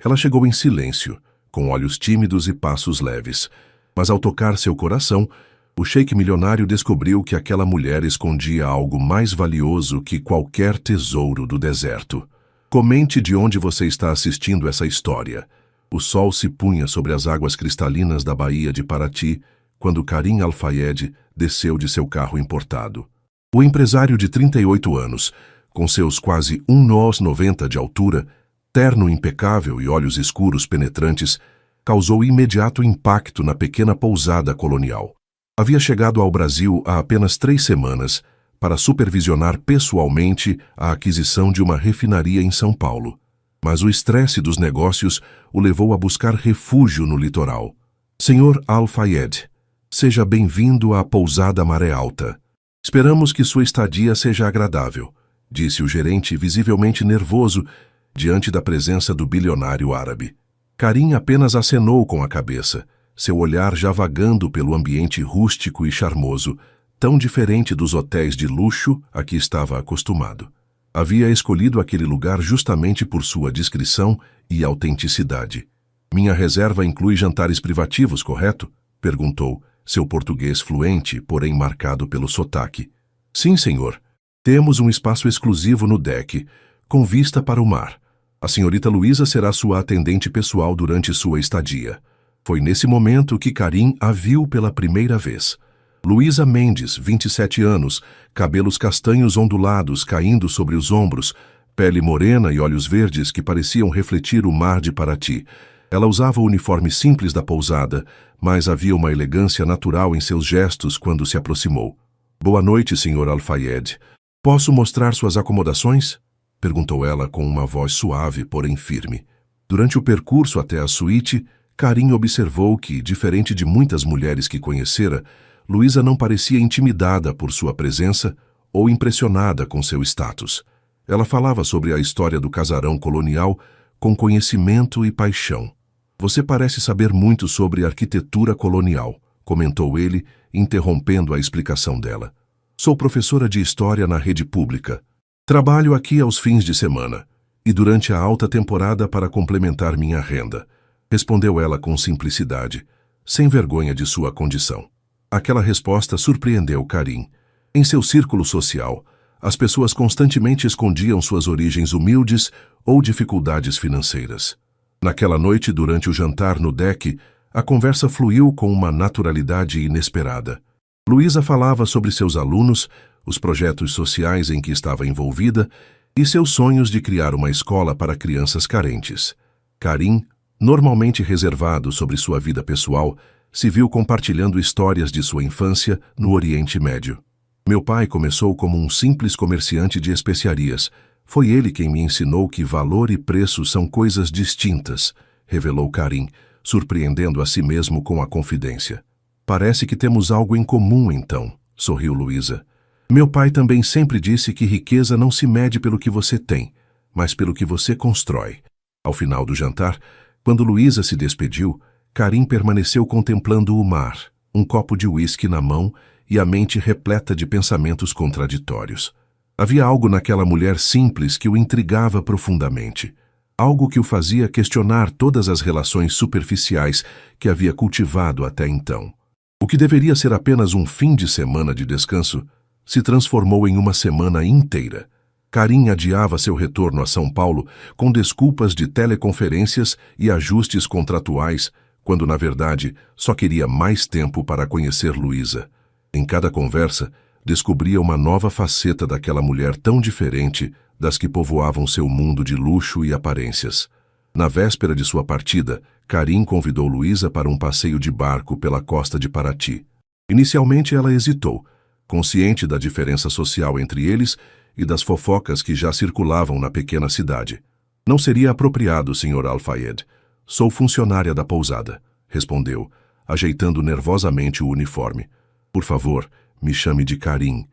Ela chegou em silêncio, com olhos tímidos e passos leves. Mas ao tocar seu coração, o sheik milionário descobriu que aquela mulher escondia algo mais valioso que qualquer tesouro do deserto. Comente de onde você está assistindo essa história. O sol se punha sobre as águas cristalinas da Baía de Paraty, quando Karim Al-Fayed desceu de seu carro importado. O empresário de 38 anos, com seus quase 1,90 m de altura, terno impecável e olhos escuros penetrantes, causou imediato impacto na pequena pousada colonial. Havia chegado ao Brasil há apenas 3 semanas para supervisionar pessoalmente a aquisição de uma refinaria em São Paulo. Mas o estresse dos negócios o levou a buscar refúgio no litoral. Senhor Al-Fayed, seja bem-vindo à pousada Maré Alta. Esperamos que sua estadia seja agradável, disse o gerente visivelmente nervoso diante da presença do bilionário árabe. Karim apenas acenou com a cabeça, seu olhar já vagando pelo ambiente rústico e charmoso, tão diferente dos hotéis de luxo a que estava acostumado. Havia escolhido aquele lugar justamente por sua discrição e autenticidade. Minha reserva inclui jantares privativos, correto? Perguntou, seu português fluente, porém marcado pelo sotaque. Sim, senhor. Temos um espaço exclusivo no deck, com vista para o mar. A senhorita Luísa será sua atendente pessoal durante sua estadia. Foi nesse momento que Karim a viu pela primeira vez. Luísa Mendes, 27 anos, cabelos castanhos ondulados caindo sobre os ombros, pele morena e olhos verdes que pareciam refletir o mar de Paraty. Ela usava o uniforme simples da pousada, mas havia uma elegância natural em seus gestos quando se aproximou. Boa noite, Sr. Al-Fayed. Posso mostrar suas acomodações? Perguntou ela com uma voz suave, porém firme. Durante o percurso até a suíte, Karim observou que, diferente de muitas mulheres que conhecera, Luísa não parecia intimidada por sua presença ou impressionada com seu status. Ela falava sobre a história do casarão colonial com conhecimento e paixão. Você parece saber muito sobre arquitetura colonial, comentou ele, interrompendo a explicação dela. Sou professora de história na rede pública. Trabalho aqui aos fins de semana e durante a alta temporada para complementar minha renda, respondeu ela com simplicidade, sem vergonha de sua condição. Aquela resposta surpreendeu Karim. Em seu círculo social, as pessoas constantemente escondiam suas origens humildes ou dificuldades financeiras. Naquela noite, durante o jantar no deck, a conversa fluiu com uma naturalidade inesperada. Luísa falava sobre seus alunos, os projetos sociais em que estava envolvida e seus sonhos de criar uma escola para crianças carentes. Karim, normalmente reservado sobre sua vida pessoal, se viu compartilhando histórias de sua infância no Oriente Médio. Meu pai começou como um simples comerciante de especiarias. Foi ele quem me ensinou que valor e preço são coisas distintas, revelou Karim, surpreendendo a si mesmo com a confidência. Parece que temos algo em comum, então, sorriu Luísa. Meu pai também sempre disse que riqueza não se mede pelo que você tem, mas pelo que você constrói. Ao final do jantar, quando Luísa se despediu, Karim permaneceu contemplando o mar, um copo de uísque na mão e a mente repleta de pensamentos contraditórios. Havia algo naquela mulher simples que o intrigava profundamente, algo que o fazia questionar todas as relações superficiais que havia cultivado até então. O que deveria ser apenas um fim de semana de descanso se transformou em uma semana inteira. Karim adiava seu retorno a São Paulo com desculpas de teleconferências e ajustes contratuais, quando, na verdade, só queria mais tempo para conhecer Luísa. Em cada conversa, descobria uma nova faceta daquela mulher tão diferente das que povoavam seu mundo de luxo e aparências. Na véspera de sua partida, Karim convidou Luísa para um passeio de barco pela costa de Paraty. Inicialmente ela hesitou, consciente da diferença social entre eles e das fofocas que já circulavam na pequena cidade. Não seria apropriado, Sr. Al-Fayed. Sou funcionária da pousada, respondeu, ajeitando nervosamente o uniforme. Por favor, me chame de Karim.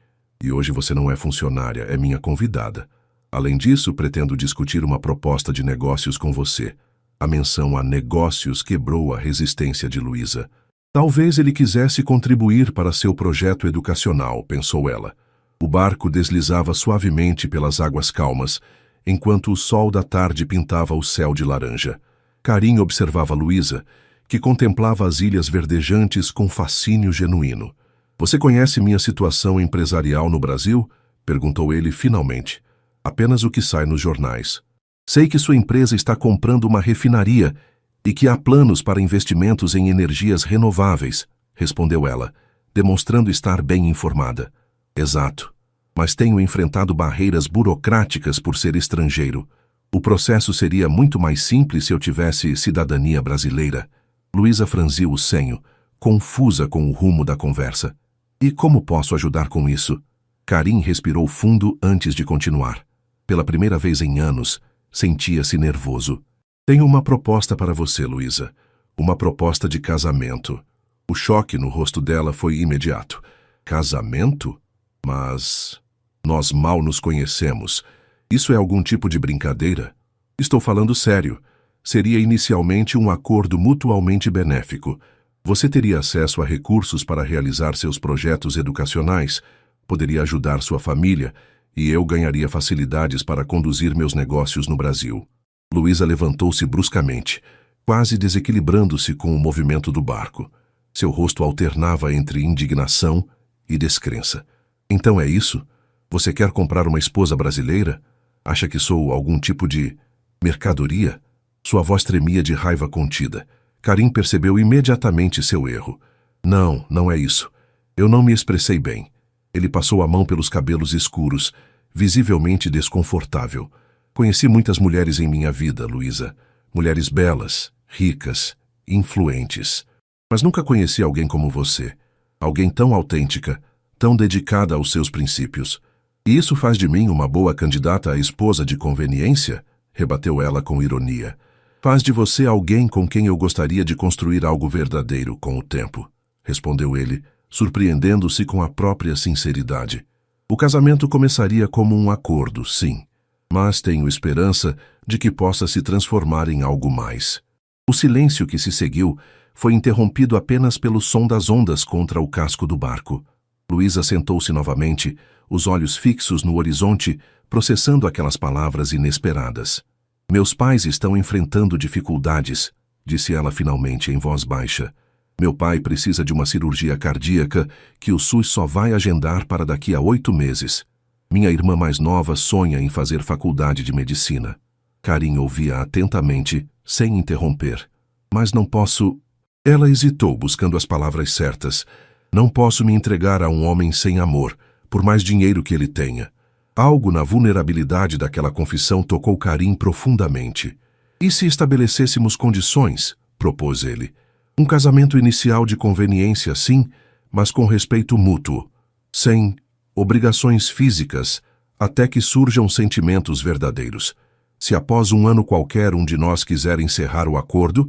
E hoje você não é funcionária, é minha convidada. Além disso, pretendo discutir uma proposta de negócios com você. A menção a negócios quebrou a resistência de Luísa. Talvez ele quisesse contribuir para seu projeto educacional, pensou ela. O barco deslizava suavemente pelas águas calmas, enquanto o sol da tarde pintava o céu de laranja. Karim observava Luísa, que contemplava as ilhas verdejantes com fascínio genuíno. Você conhece minha situação empresarial no Brasil? Perguntou ele finalmente. Apenas o que sai nos jornais. Sei que sua empresa está comprando uma refinaria e que há planos para investimentos em energias renováveis, respondeu ela, demonstrando estar bem informada. Exato. Mas tenho enfrentado barreiras burocráticas por ser estrangeiro. O processo seria muito mais simples se eu tivesse cidadania brasileira. Luísa franziu o senho, confusa com o rumo da conversa. E como posso ajudar com isso? Karim respirou fundo antes de continuar. Pela primeira vez em anos, sentia-se nervoso. Tenho uma proposta para você, Luísa. Uma proposta de casamento. O choque no rosto dela foi imediato. Casamento? Mas nós mal nos conhecemos. Isso é algum tipo de brincadeira? Estou falando sério. Seria inicialmente um acordo mutualmente benéfico. Você teria acesso a recursos para realizar seus projetos educacionais, poderia ajudar sua família e eu ganharia facilidades para conduzir meus negócios no Brasil. Luísa levantou-se bruscamente, quase desequilibrando-se com o movimento do barco. Seu rosto alternava entre indignação e descrença. Então é isso? Você quer comprar uma esposa brasileira? Acha que sou algum tipo de mercadoria? Sua voz tremia de raiva contida. Karim percebeu imediatamente seu erro. Não, não é isso. Eu não me expressei bem. Ele passou a mão pelos cabelos escuros, visivelmente desconfortável. Conheci muitas mulheres em minha vida, Luísa. Mulheres belas, ricas, influentes. Mas nunca conheci alguém como você. Alguém tão autêntica, tão dedicada aos seus princípios. E isso faz de mim uma boa candidata à esposa de conveniência? Rebateu ela com ironia. Faz de você alguém com quem eu gostaria de construir algo verdadeiro com o tempo, respondeu ele, surpreendendo-se com a própria sinceridade. O casamento começaria como um acordo, sim, mas tenho esperança de que possa se transformar em algo mais. O silêncio que se seguiu foi interrompido apenas pelo som das ondas contra o casco do barco. Luísa sentou-se novamente, os olhos fixos no horizonte, processando aquelas palavras inesperadas. Meus pais estão enfrentando dificuldades, disse ela finalmente em voz baixa. Meu pai precisa de uma cirurgia cardíaca que o SUS só vai agendar para daqui a 8 meses. Minha irmã mais nova sonha em fazer faculdade de medicina. Karim ouvia atentamente, sem interromper. Mas não posso... Ela hesitou, buscando as palavras certas. Não posso me entregar a um homem sem amor, por mais dinheiro que ele tenha. Algo na vulnerabilidade daquela confissão tocou Karim profundamente. E se estabelecêssemos condições, propôs ele. Um casamento inicial de conveniência, sim, mas com respeito mútuo, sem obrigações físicas, até que surjam sentimentos verdadeiros. Se após um ano qualquer um de nós quiser encerrar o acordo,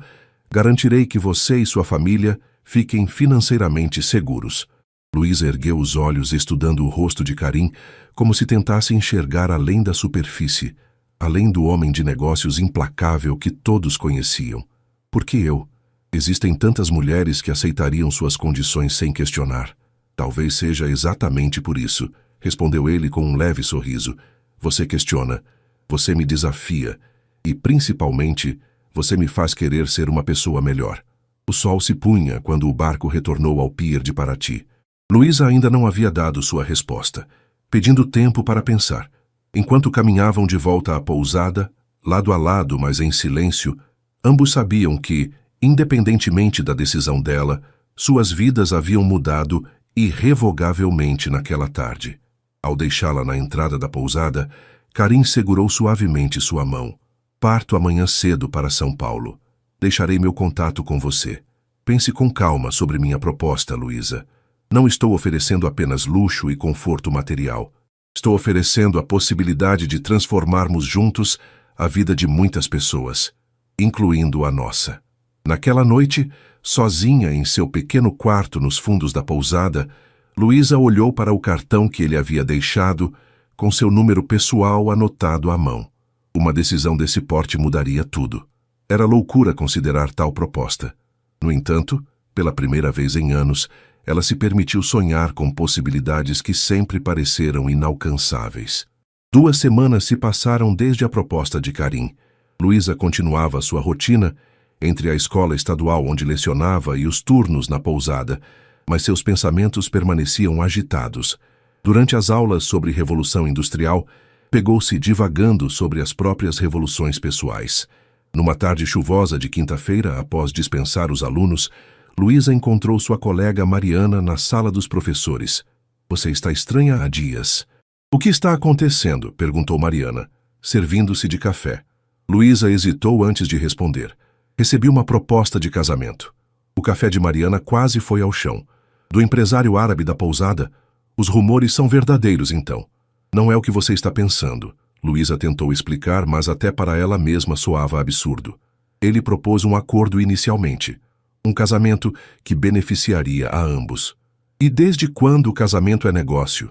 garantirei que você e sua família fiquem financeiramente seguros. Luísa ergueu os olhos estudando o rosto de Karim, como se tentasse enxergar além da superfície, além do homem de negócios implacável que todos conheciam. Por que eu? Existem tantas mulheres que aceitariam suas condições sem questionar. Talvez seja exatamente por isso, respondeu ele com um leve sorriso. Você questiona, você me desafia e, principalmente, você me faz querer ser uma pessoa melhor. O sol se punha quando o barco retornou ao pier de Paraty. Luísa ainda não havia dado sua resposta, pedindo tempo para pensar. Enquanto caminhavam de volta à pousada, lado a lado, mas em silêncio, ambos sabiam que, independentemente da decisão dela, suas vidas haviam mudado irrevogavelmente naquela tarde. Ao deixá-la na entrada da pousada, Karim segurou suavemente sua mão. Parto amanhã cedo para São Paulo. Deixarei meu contato com você. Pense com calma sobre minha proposta, Luísa. Não estou oferecendo apenas luxo e conforto material. Estou oferecendo a possibilidade de transformarmos juntos a vida de muitas pessoas, incluindo a nossa. Naquela noite, sozinha em seu pequeno quarto nos fundos da pousada, Luísa olhou para o cartão que ele havia deixado, com seu número pessoal anotado à mão. Uma decisão desse porte mudaria tudo. Era loucura considerar tal proposta. No entanto, pela primeira vez em anos, ela se permitiu sonhar com possibilidades que sempre pareceram inalcançáveis. 2 semanas se passaram desde a proposta de Karim. Luísa continuava sua rotina entre a escola estadual onde lecionava e os turnos na pousada, mas seus pensamentos permaneciam agitados. Durante as aulas sobre Revolução Industrial, pegou-se divagando sobre as próprias revoluções pessoais. Numa tarde chuvosa de quinta-feira, após dispensar os alunos, Luísa encontrou sua colega Mariana na sala dos professores. Você está estranha há dias. O que está acontecendo? Perguntou Mariana, servindo-se de café. Luísa hesitou antes de responder. Recebi uma proposta de casamento. O café de Mariana quase foi ao chão. Do empresário árabe da pousada? Os rumores são verdadeiros, então. Não é o que você está pensando. Luísa tentou explicar, mas até para ela mesma soava absurdo. Ele propôs um acordo inicialmente. Um casamento que beneficiaria a ambos. E desde quando o casamento é negócio?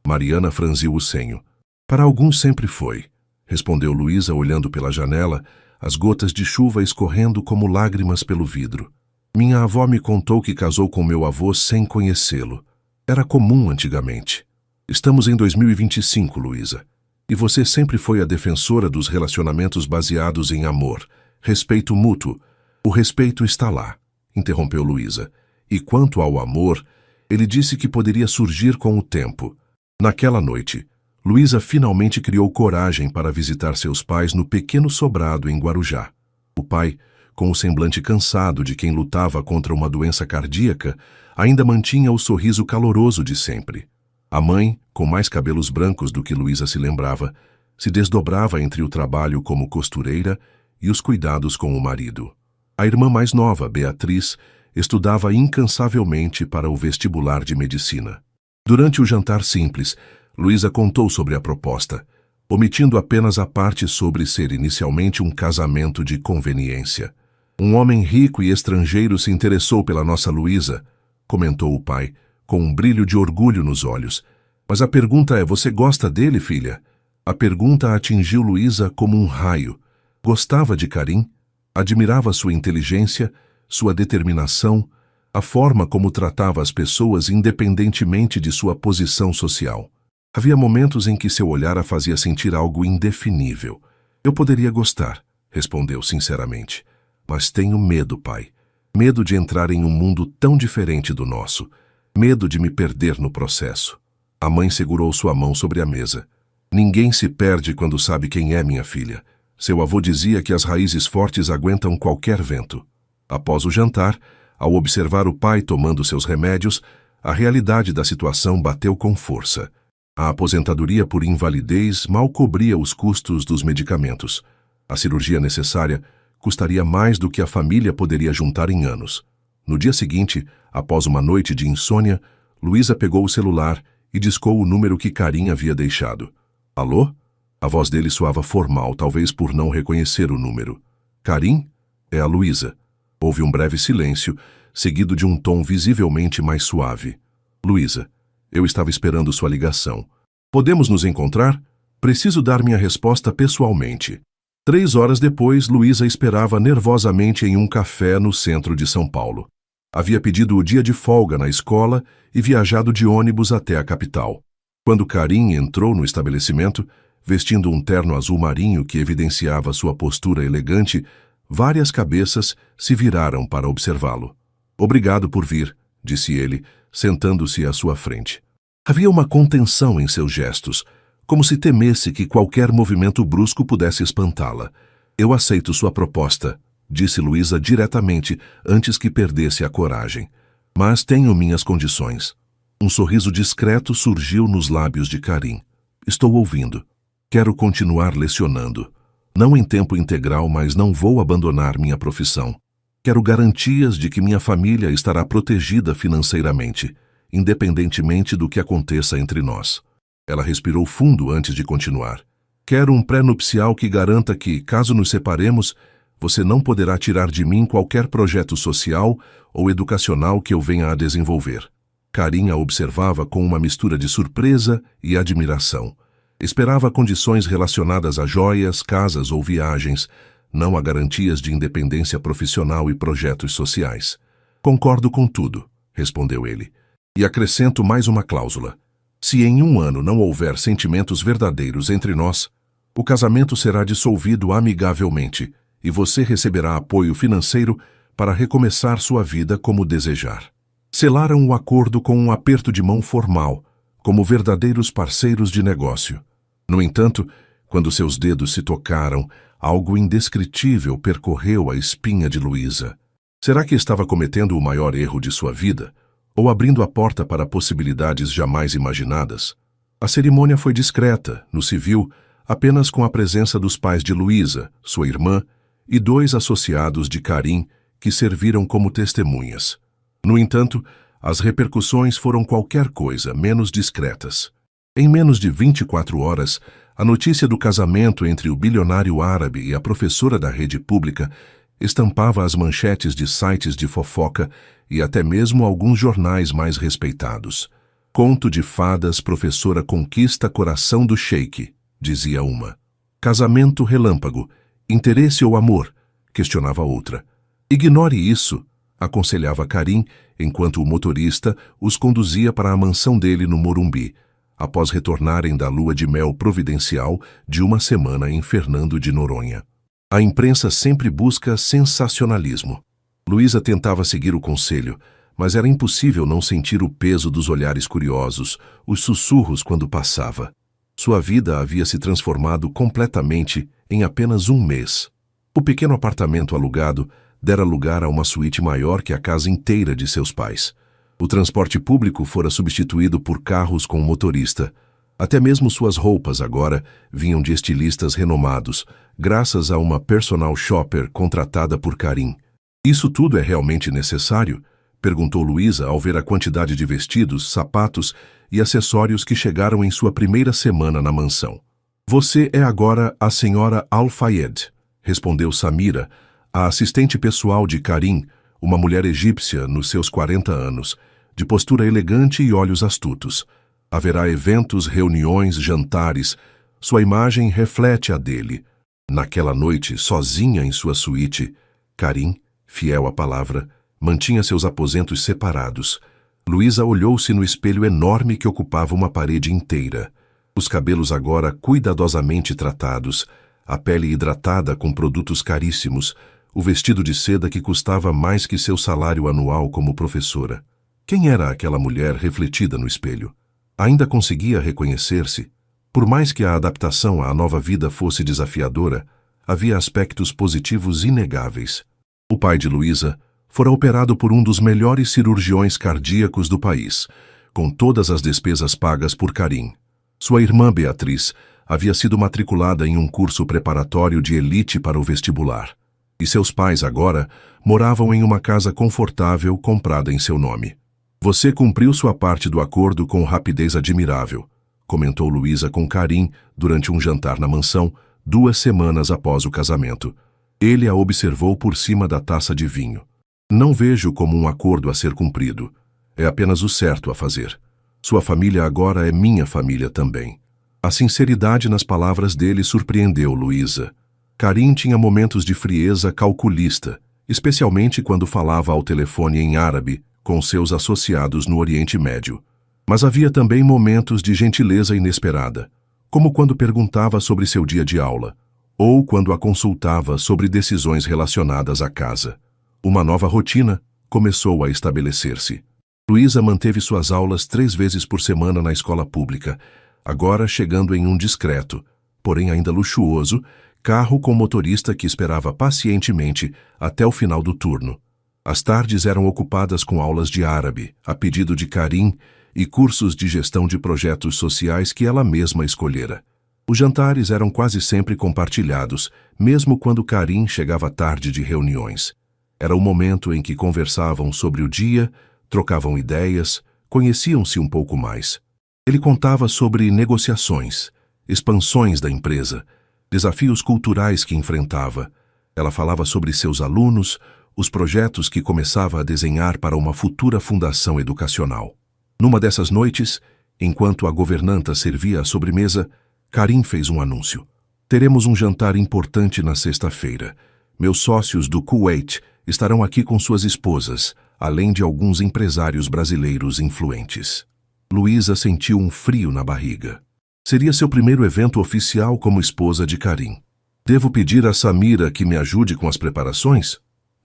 Mariana franziu o senho. Para alguns sempre foi, respondeu Luísa olhando pela janela, as gotas de chuva escorrendo como lágrimas pelo vidro. Minha avó me contou que casou com meu avô sem conhecê-lo. Era comum antigamente. Estamos em 2025, Luísa. E você sempre foi a defensora dos relacionamentos baseados em amor, respeito mútuo. O respeito está lá, interrompeu Luísa. E quanto ao amor, ele disse que poderia surgir com o tempo. Naquela noite, Luísa finalmente criou coragem para visitar seus pais no pequeno sobrado em Guarujá. O pai, com o semblante cansado de quem lutava contra uma doença cardíaca, ainda mantinha o sorriso caloroso de sempre. A mãe, com mais cabelos brancos do que Luísa se lembrava, se desdobrava entre o trabalho como costureira e os cuidados com o marido. A irmã mais nova, Beatriz, estudava incansavelmente para o vestibular de medicina. Durante o jantar simples, Luísa contou sobre a proposta, omitindo apenas a parte sobre ser inicialmente um casamento de conveniência. Um homem rico e estrangeiro se interessou pela nossa Luísa, comentou o pai, com um brilho de orgulho nos olhos. Mas a pergunta é, você gosta dele, filha? A pergunta atingiu Luísa como um raio. Gostava de Karim? Admirava sua inteligência, sua determinação, a forma como tratava as pessoas independentemente de sua posição social. Havia momentos em que seu olhar a fazia sentir algo indefinível. Eu poderia gostar, respondeu sinceramente. Mas tenho medo, pai. Medo de entrar em um mundo tão diferente do nosso. Medo de me perder no processo. A mãe segurou sua mão sobre a mesa. Ninguém se perde quando sabe quem é minha filha. Seu avô dizia que as raízes fortes aguentam qualquer vento. Após o jantar, ao observar o pai tomando seus remédios, a realidade da situação bateu com força. A aposentadoria por invalidez mal cobria os custos dos medicamentos. A cirurgia necessária custaria mais do que a família poderia juntar em anos. No dia seguinte, após uma noite de insônia, Luísa pegou o celular e discou o número que Karim havia deixado. Alô? A voz dele soava formal, talvez por não reconhecer o número. Karim? É a Luísa. Houve um breve silêncio, seguido de um tom visivelmente mais suave. Luísa, eu estava esperando sua ligação. Podemos nos encontrar? Preciso dar minha resposta pessoalmente. 3 horas depois, Luísa esperava nervosamente em um café no centro de São Paulo. Havia pedido o dia de folga na escola e viajado de ônibus até a capital. Quando Karim entrou no estabelecimento, vestindo um terno azul marinho que evidenciava sua postura elegante, várias cabeças se viraram para observá-lo. Obrigado por vir, disse ele, sentando-se à sua frente. Havia uma contenção em seus gestos, como se temesse que qualquer movimento brusco pudesse espantá-la. Eu aceito sua proposta, disse Luísa diretamente, antes que perdesse a coragem. Mas tenho minhas condições. Um sorriso discreto surgiu nos lábios de Karim. Estou ouvindo. Quero continuar lecionando. Não em tempo integral, mas não vou abandonar minha profissão. Quero garantias de que minha família estará protegida financeiramente, independentemente do que aconteça entre nós. Ela respirou fundo antes de continuar. Quero um pré-nupcial que garanta que, caso nos separemos, você não poderá tirar de mim qualquer projeto social ou educacional que eu venha a desenvolver. Karim a observava com uma mistura de surpresa e admiração. Esperava condições relacionadas a joias, casas ou viagens, não a garantias de independência profissional e projetos sociais. Concordo com tudo, respondeu ele. E acrescento mais uma cláusula. Se em 1 ano não houver sentimentos verdadeiros entre nós, o casamento será dissolvido amigavelmente, e você receberá apoio financeiro para recomeçar sua vida como desejar. Selaram o acordo com um aperto de mão formal, como verdadeiros parceiros de negócio. No entanto, quando seus dedos se tocaram, algo indescritível percorreu a espinha de Luísa. Será que estava cometendo o maior erro de sua vida? Ou abrindo a porta para possibilidades jamais imaginadas? A cerimônia foi discreta, no civil, apenas com a presença dos pais de Luísa, sua irmã, e 2 associados de Karim, que serviram como testemunhas. No entanto, as repercussões foram qualquer coisa menos discretas. Em menos de 24 horas, a notícia do casamento entre o bilionário árabe e a professora da rede pública estampava as manchetes de sites de fofoca e até mesmo alguns jornais mais respeitados. Conto de fadas, professora conquista coração do sheik, dizia uma. Casamento relâmpago, interesse ou amor, questionava outra. Ignore isso, aconselhava Karim, enquanto o motorista os conduzia para a mansão dele no Morumbi, após retornarem da lua de mel providencial de uma semana em Fernando de Noronha. A imprensa sempre busca sensacionalismo. Luísa tentava seguir o conselho, mas era impossível não sentir o peso dos olhares curiosos, os sussurros quando passava. Sua vida havia se transformado completamente em apenas um mês. O pequeno apartamento alugado dera lugar a uma suíte maior que a casa inteira de seus pais. O transporte público fora substituído por carros com motorista. Até mesmo suas roupas agora vinham de estilistas renomados, graças a uma personal shopper contratada por Karim. Isso tudo é realmente necessário? Perguntou Luísa ao ver a quantidade de vestidos, sapatos e acessórios que chegaram em sua primeira semana na mansão. Você é agora a senhora Al-Fayed, respondeu Samira, a assistente pessoal de Karim, uma mulher egípcia nos seus 40 anos, de postura elegante e olhos astutos. Haverá eventos, reuniões, jantares. Sua imagem reflete a dele. Naquela noite, sozinha em sua suíte, Karim, fiel à palavra, mantinha seus aposentos separados. Luísa olhou-se no espelho enorme que ocupava uma parede inteira. Os cabelos agora cuidadosamente tratados, a pele hidratada com produtos caríssimos, o vestido de seda que custava mais que seu salário anual como professora. Quem era aquela mulher refletida no espelho? Ainda conseguia reconhecer-se? Por mais que a adaptação à nova vida fosse desafiadora, havia aspectos positivos inegáveis. O pai de Luísa fora operado por um dos melhores cirurgiões cardíacos do país, com todas as despesas pagas por Karim. Sua irmã Beatriz havia sido matriculada em um curso preparatório de elite para o vestibular. E seus pais agora moravam em uma casa confortável comprada em seu nome. Você cumpriu sua parte do acordo com rapidez admirável, comentou Luísa com Karim durante um jantar na mansão, 2 semanas após o casamento. Ele a observou por cima da taça de vinho. Não vejo como um acordo a ser cumprido. É apenas o certo a fazer. Sua família agora é minha família também. A sinceridade nas palavras dele surpreendeu Luísa. Karim tinha momentos de frieza calculista, especialmente quando falava ao telefone em árabe com seus associados no Oriente Médio. Mas havia também momentos de gentileza inesperada, como quando perguntava sobre seu dia de aula, ou quando a consultava sobre decisões relacionadas à casa. Uma nova rotina começou a estabelecer-se. Luísa manteve suas aulas 3 vezes por semana na escola pública, agora chegando em um discreto, porém ainda luxuoso, carro com motorista que esperava pacientemente até o final do turno. As tardes eram ocupadas com aulas de árabe, a pedido de Karim, e cursos de gestão de projetos sociais que ela mesma escolhera. Os jantares eram quase sempre compartilhados, mesmo quando Karim chegava tarde de reuniões. Era o momento em que conversavam sobre o dia, trocavam ideias, conheciam-se um pouco mais. Ele contava sobre negociações, expansões da empresa, desafios culturais que enfrentava. Ela falava sobre seus alunos, os projetos que começava a desenhar para uma futura fundação educacional. Numa dessas noites, enquanto a governanta servia a sobremesa, Karim fez um anúncio. Teremos um jantar importante na sexta-feira. Meus sócios do Kuwait estarão aqui com suas esposas, além de alguns empresários brasileiros influentes. Luísa sentiu um frio na barriga. Seria seu primeiro evento oficial como esposa de Karim. Devo pedir a Samira que me ajude com as preparações?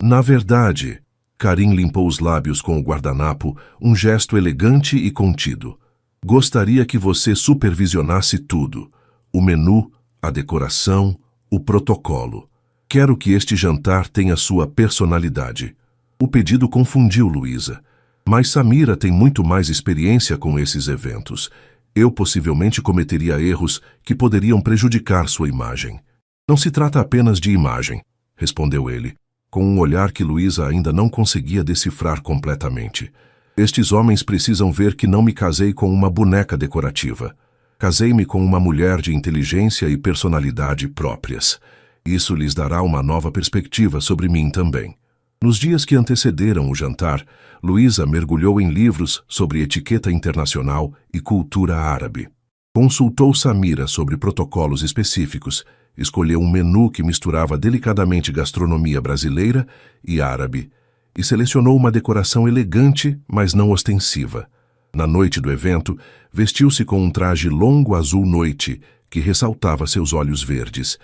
Na verdade, Karim limpou os lábios com o guardanapo, um gesto elegante e contido. Gostaria que você supervisionasse tudo. O menu, a decoração, o protocolo. Quero que este jantar tenha sua personalidade. O pedido confundiu Luísa. Mas Samira tem muito mais experiência com esses eventos. Eu possivelmente cometeria erros que poderiam prejudicar sua imagem. Não se trata apenas de imagem, respondeu ele, com um olhar que Luísa ainda não conseguia decifrar completamente. Estes homens precisam ver que não me casei com uma boneca decorativa. Casei-me com uma mulher de inteligência e personalidade próprias. Isso lhes dará uma nova perspectiva sobre mim também. Nos dias que antecederam o jantar, Luísa mergulhou em livros sobre etiqueta internacional e cultura árabe. Consultou Samira sobre protocolos específicos, escolheu um menu que misturava delicadamente gastronomia brasileira e árabe, e selecionou uma decoração elegante, mas não ostensiva. Na noite do evento, vestiu-se com um traje longo azul noite, que ressaltava seus olhos verdes,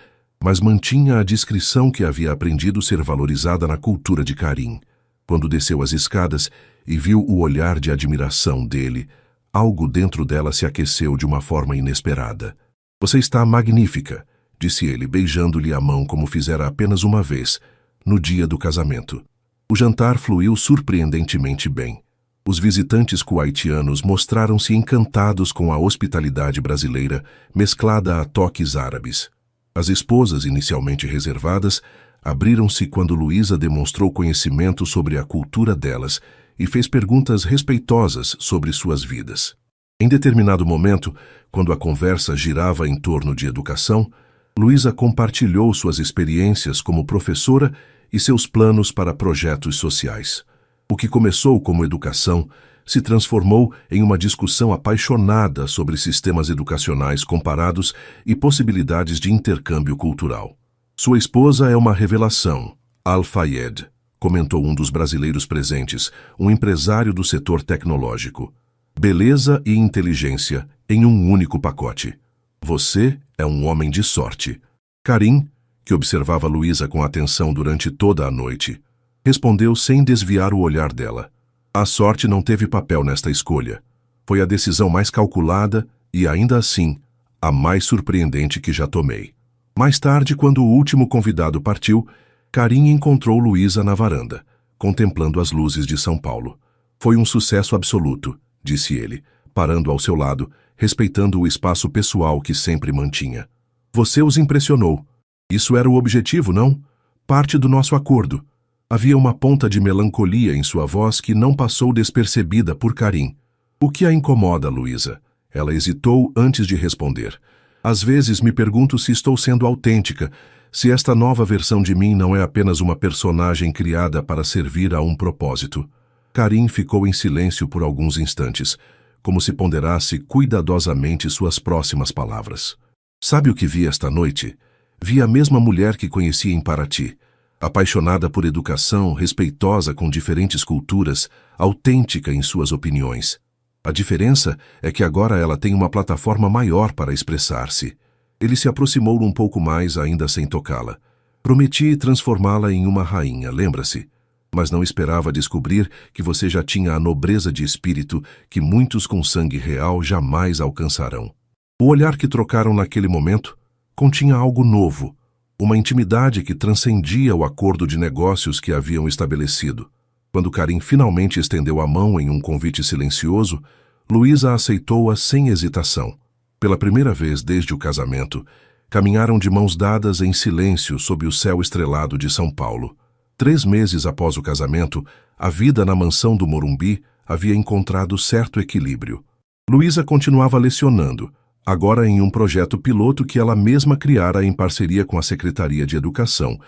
mas mantinha a discrição que havia aprendido ser valorizada na cultura de Karim. Quando desceu as escadas e viu o olhar de admiração dele, algo dentro dela se aqueceu de uma forma inesperada. Você está magnífica, disse ele, beijando-lhe a mão como fizera apenas uma vez, no dia do casamento. O jantar fluiu surpreendentemente bem. Os visitantes kuwaitianos mostraram-se encantados com a hospitalidade brasileira, mesclada a toques árabes. As esposas, inicialmente reservadas, abriram-se quando Luísa demonstrou conhecimento sobre a cultura delas e fez perguntas respeitosas sobre suas vidas. Em determinado momento, quando a conversa girava em torno de educação, Luísa compartilhou suas experiências como professora e seus planos para projetos sociais. O que começou como educação se transformou em uma discussão apaixonada sobre sistemas educacionais comparados e possibilidades de intercâmbio cultural. Sua esposa é uma revelação, Al-Fayed, comentou um dos brasileiros presentes, um empresário do setor tecnológico. Beleza e inteligência em um único pacote. Você é um homem de sorte. Karim, que observava Luísa com atenção durante toda a noite, respondeu sem desviar o olhar dela. A sorte não teve papel nesta escolha. Foi a decisão mais calculada e, ainda assim, a mais surpreendente que já tomei. Mais tarde, quando o último convidado partiu, Karim encontrou Luísa na varanda, contemplando as luzes de São Paulo. Foi um sucesso absoluto, disse ele, parando ao seu lado, respeitando o espaço pessoal que sempre mantinha. Você os impressionou. Isso era o objetivo, não? Parte do nosso acordo. Havia uma ponta de melancolia em sua voz que não passou despercebida por Karim. O que a incomoda, Luísa? Ela hesitou antes de responder. Às vezes me pergunto se estou sendo autêntica, se esta nova versão de mim não é apenas uma personagem criada para servir a um propósito. Karim ficou em silêncio por alguns instantes, como se ponderasse cuidadosamente suas próximas palavras. Sabe o que vi esta noite? Vi a mesma mulher que conheci em Paraty. Apaixonada por educação, respeitosa com diferentes culturas, autêntica em suas opiniões. A diferença é que agora ela tem uma plataforma maior para expressar-se. Ele se aproximou um pouco mais, ainda sem tocá-la. Prometi transformá-la em uma rainha, lembra-se? Mas não esperava descobrir que você já tinha a nobreza de espírito que muitos com sangue real jamais alcançarão. O olhar que trocaram naquele momento continha algo novo, uma intimidade que transcendia o acordo de negócios que haviam estabelecido. Quando Karim finalmente estendeu a mão em um convite silencioso, Luísa aceitou-a sem hesitação. Pela primeira vez desde o casamento, caminharam de mãos dadas em silêncio sob o céu estrelado de São Paulo. 3 meses após o casamento, a vida na mansão do Morumbi havia encontrado certo equilíbrio. Luísa continuava lecionando, agora em um projeto piloto que ela mesma criara em parceria com a Secretaria de Educação,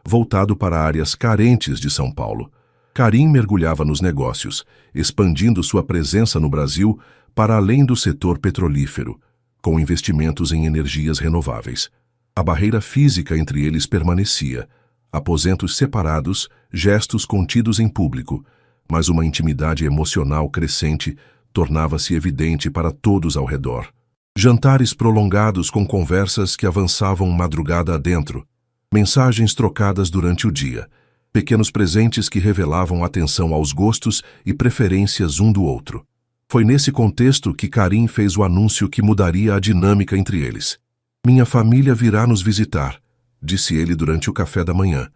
voltado para áreas carentes de São Paulo. Karim mergulhava nos negócios, expandindo sua presença no Brasil para além do setor petrolífero, com investimentos em energias renováveis. A barreira física entre eles permanecia, aposentos separados, gestos contidos em público, mas uma intimidade emocional crescente tornava-se evidente para todos ao redor. Jantares prolongados com conversas que avançavam madrugada adentro, mensagens trocadas durante o dia, pequenos presentes que revelavam atenção aos gostos e preferências um do outro. Foi nesse contexto que Karim fez o anúncio que mudaria a dinâmica entre eles. "Minha família virá nos visitar", disse ele durante o café da manhã.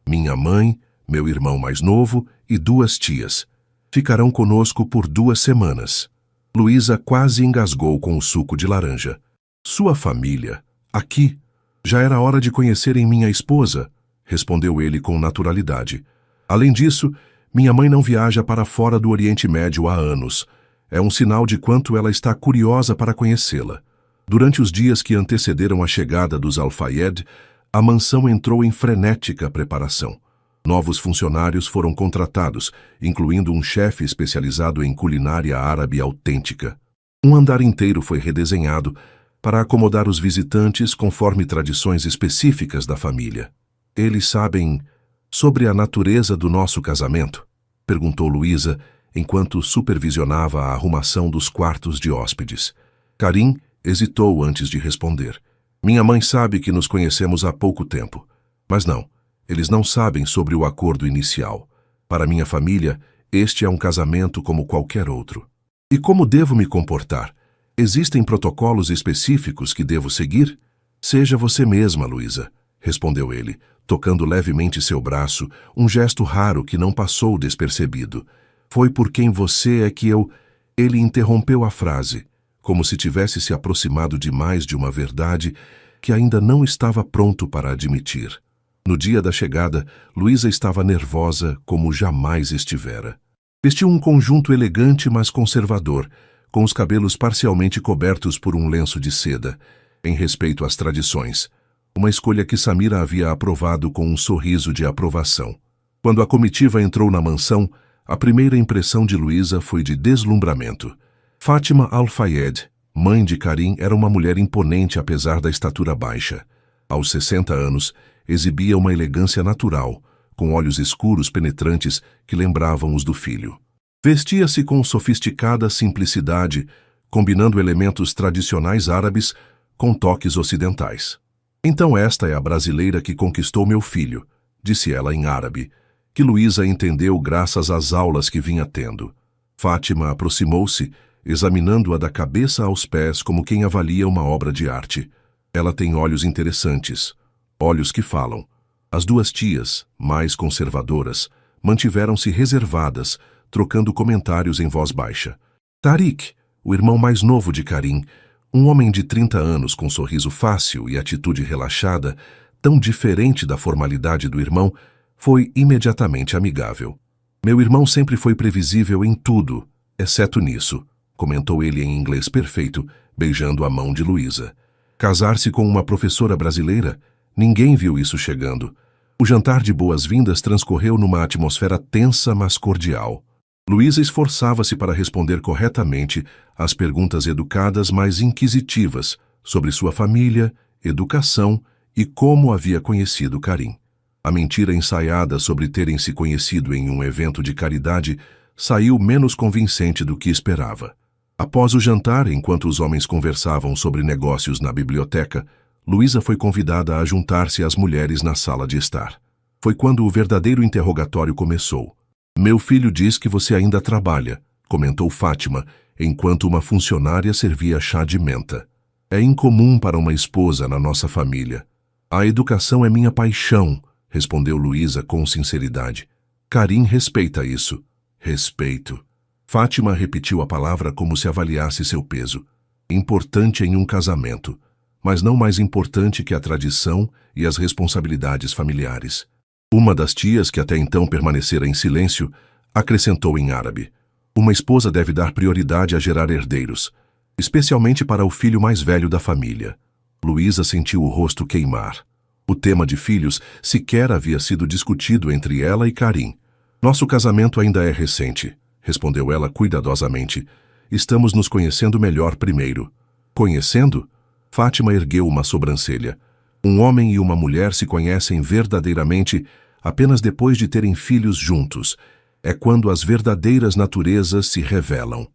"Minha mãe, meu irmão mais novo e 2 tias. Ficarão conosco por 2 semanas." Luísa quase engasgou com o suco de laranja. "Sua família? Aqui? Já era hora de conhecerem minha esposa", respondeu ele com naturalidade. "Além disso, minha mãe não viaja para fora do Oriente Médio há anos. É um sinal de quanto ela está curiosa para conhecê-la." Durante os dias que antecederam a chegada dos Al-Fayed, a mansão entrou em frenética preparação. Novos funcionários foram contratados, incluindo um chefe especializado em culinária árabe autêntica. Um andar inteiro foi redesenhado para acomodar os visitantes conforme tradições específicas da família. "Eles sabem sobre a natureza do nosso casamento?", perguntou Luísa, enquanto supervisionava a arrumação dos quartos de hóspedes. Karim hesitou antes de responder. "Minha mãe sabe que nos conhecemos há pouco tempo. Mas não, eles não sabem sobre o acordo inicial. Para minha família, este é um casamento como qualquer outro." "E como devo me comportar? Existem protocolos específicos que devo seguir?" "Seja você mesma, Luísa", respondeu ele, tocando levemente seu braço, um gesto raro que não passou despercebido. "Foi por quem você é que eu..." Ele interrompeu a frase, como se tivesse se aproximado demais de uma verdade que ainda não estava pronto para admitir. No dia da chegada, Luísa estava nervosa como jamais estivera. Vestiu um conjunto elegante, mas conservador, com os cabelos parcialmente cobertos por um lenço de seda, em respeito às tradições, uma escolha que Samira havia aprovado com um sorriso de aprovação. Quando a comitiva entrou na mansão, a primeira impressão de Luísa foi de deslumbramento. Fátima Al-Fayed, mãe de Karim, era uma mulher imponente apesar da estatura baixa. Aos 60 anos, exibia uma elegância natural, com olhos escuros penetrantes que lembravam os do filho. Vestia-se com sofisticada simplicidade, combinando elementos tradicionais árabes com toques ocidentais. "Então esta é a brasileira que conquistou meu filho", disse ela em árabe, que Luísa entendeu graças às aulas que vinha tendo. Fátima aproximou-se, examinando-a da cabeça aos pés como quem avalia uma obra de arte. "Ela tem olhos interessantes, olhos que falam." As 2 tias, mais conservadoras, mantiveram-se reservadas, trocando comentários em voz baixa. Tariq, o irmão mais novo de Karim, um homem de 30 anos com sorriso fácil e atitude relaxada, tão diferente da formalidade do irmão, foi imediatamente amigável. "Meu irmão sempre foi previsível em tudo, exceto nisso", comentou ele em inglês perfeito, beijando a mão de Luísa. "Casar-se com uma professora brasileira? Ninguém viu isso chegando." O jantar de boas-vindas transcorreu numa atmosfera tensa, mas cordial. Luísa esforçava-se para responder corretamente às perguntas educadas, mas inquisitivas, sobre sua família, educação e como havia conhecido Karim. A mentira ensaiada sobre terem se conhecido em um evento de caridade saiu menos convincente do que esperava. Após o jantar, enquanto os homens conversavam sobre negócios na biblioteca, Luísa foi convidada a juntar-se às mulheres na sala de estar. Foi quando o verdadeiro interrogatório começou. "Meu filho diz que você ainda trabalha", comentou Fátima, enquanto uma funcionária servia chá de menta. "É incomum para uma esposa na nossa família." "A educação é minha paixão", respondeu Luísa com sinceridade. "Karim respeita isso." "Respeito." Fátima repetiu a palavra como se avaliasse seu peso. "Importante em um casamento, mas não mais importante que a tradição e as responsabilidades familiares." Uma das tias, que até então permanecera em silêncio, acrescentou em árabe: "Uma esposa deve dar prioridade a gerar herdeiros, especialmente para o filho mais velho da família." Luísa sentiu o rosto queimar. O tema de filhos sequer havia sido discutido entre ela e Karim. "Nosso casamento ainda é recente", respondeu ela cuidadosamente. "Estamos nos conhecendo melhor primeiro." "Conhecendo?" Fátima ergueu uma sobrancelha. "Um homem e uma mulher se conhecem verdadeiramente apenas depois de terem filhos juntos. É quando as verdadeiras naturezas se revelam."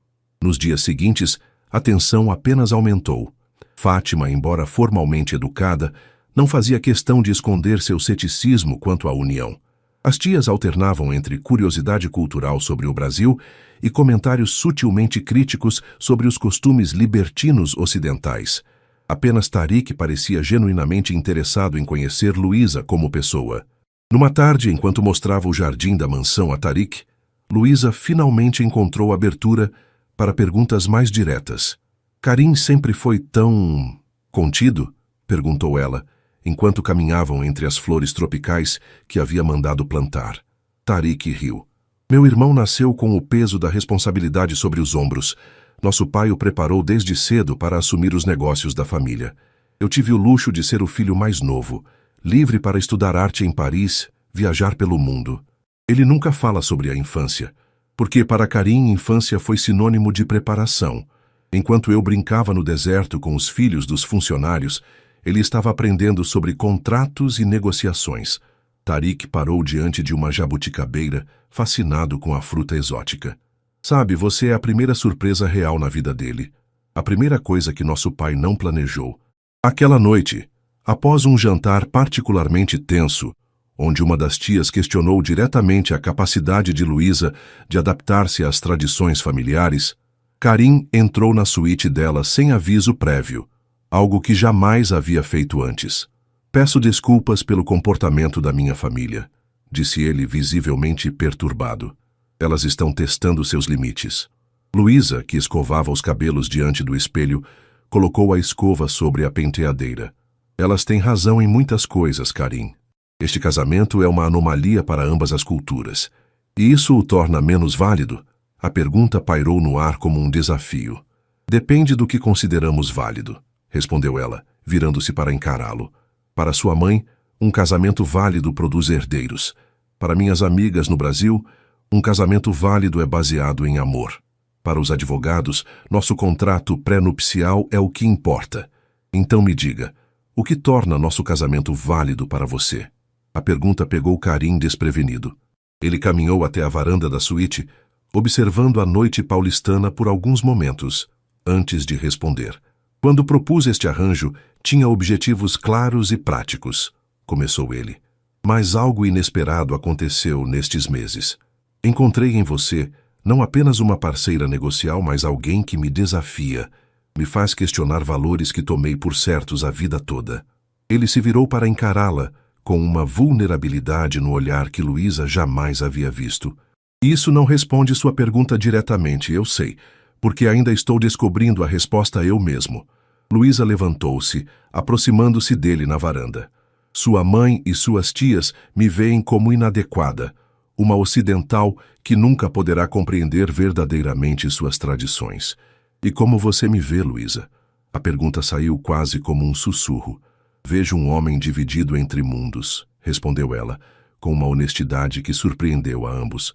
Nos dias seguintes, a tensão apenas aumentou. Fátima, embora formalmente educada, não fazia questão de esconder seu ceticismo quanto à união. As tias alternavam entre curiosidade cultural sobre o Brasil e comentários sutilmente críticos sobre os costumes libertinos ocidentais. Apenas Tarik parecia genuinamente interessado em conhecer Luísa como pessoa. Numa tarde, enquanto mostrava o jardim da mansão a Tarik, Luísa finalmente encontrou abertura para perguntas mais diretas. Karim sempre foi tão contido? Perguntou ela, enquanto caminhavam entre as flores tropicais que havia mandado plantar. Tarik riu. Meu irmão nasceu com o peso da responsabilidade sobre os ombros. Nosso pai o preparou desde cedo para assumir os negócios da família. Eu tive o luxo de ser o filho mais novo, livre para estudar arte em Paris, viajar pelo mundo. Ele nunca fala sobre a infância, porque para Karim infância foi sinônimo de preparação. Enquanto eu brincava no deserto com os filhos dos funcionários, ele estava aprendendo sobre contratos e negociações. Tarik parou diante de uma jabuticabeira, fascinado com a fruta exótica. Sabe, você é a primeira surpresa real na vida dele. A primeira coisa que nosso pai não planejou. Aquela noite, após um jantar particularmente tenso, onde uma das tias questionou diretamente a capacidade de Luísa de adaptar-se às tradições familiares, Karim entrou na suíte dela sem aviso prévio, algo que jamais havia feito antes. Peço desculpas pelo comportamento da minha família, disse ele visivelmente perturbado. Elas estão testando seus limites. Luísa, que escovava os cabelos diante do espelho, colocou a escova sobre a penteadeira. Elas têm razão em muitas coisas, Karim. Este casamento é uma anomalia para ambas as culturas. E isso o torna menos válido? A pergunta pairou no ar como um desafio. Depende do que consideramos válido, respondeu ela, virando-se para encará-lo. Para sua mãe, um casamento válido produz herdeiros. Para minhas amigas no Brasil, um casamento válido é baseado em amor. Para os advogados, nosso contrato pré-nupcial é o que importa. Então me diga, o que torna nosso casamento válido para você? A pergunta pegou Karim desprevenido. Ele caminhou até a varanda da suíte, observando a noite paulistana por alguns momentos, antes de responder. Quando propus este arranjo, tinha objetivos claros e práticos, começou ele. Mas algo inesperado aconteceu nestes meses. Encontrei em você não apenas uma parceira negocial, mas alguém que me desafia, me faz questionar valores que tomei por certos a vida toda. Ele se virou para encará-la, com uma vulnerabilidade no olhar que Luísa jamais havia visto. Isso não responde sua pergunta diretamente, eu sei, porque ainda estou descobrindo a resposta eu mesmo. Luísa levantou-se, aproximando-se dele na varanda. Sua mãe e suas tias me veem como inadequada, uma ocidental que nunca poderá compreender verdadeiramente suas tradições. E como você me vê, Luísa? A pergunta saiu quase como um sussurro. Vejo um homem dividido entre mundos, respondeu ela, com uma honestidade que surpreendeu a ambos,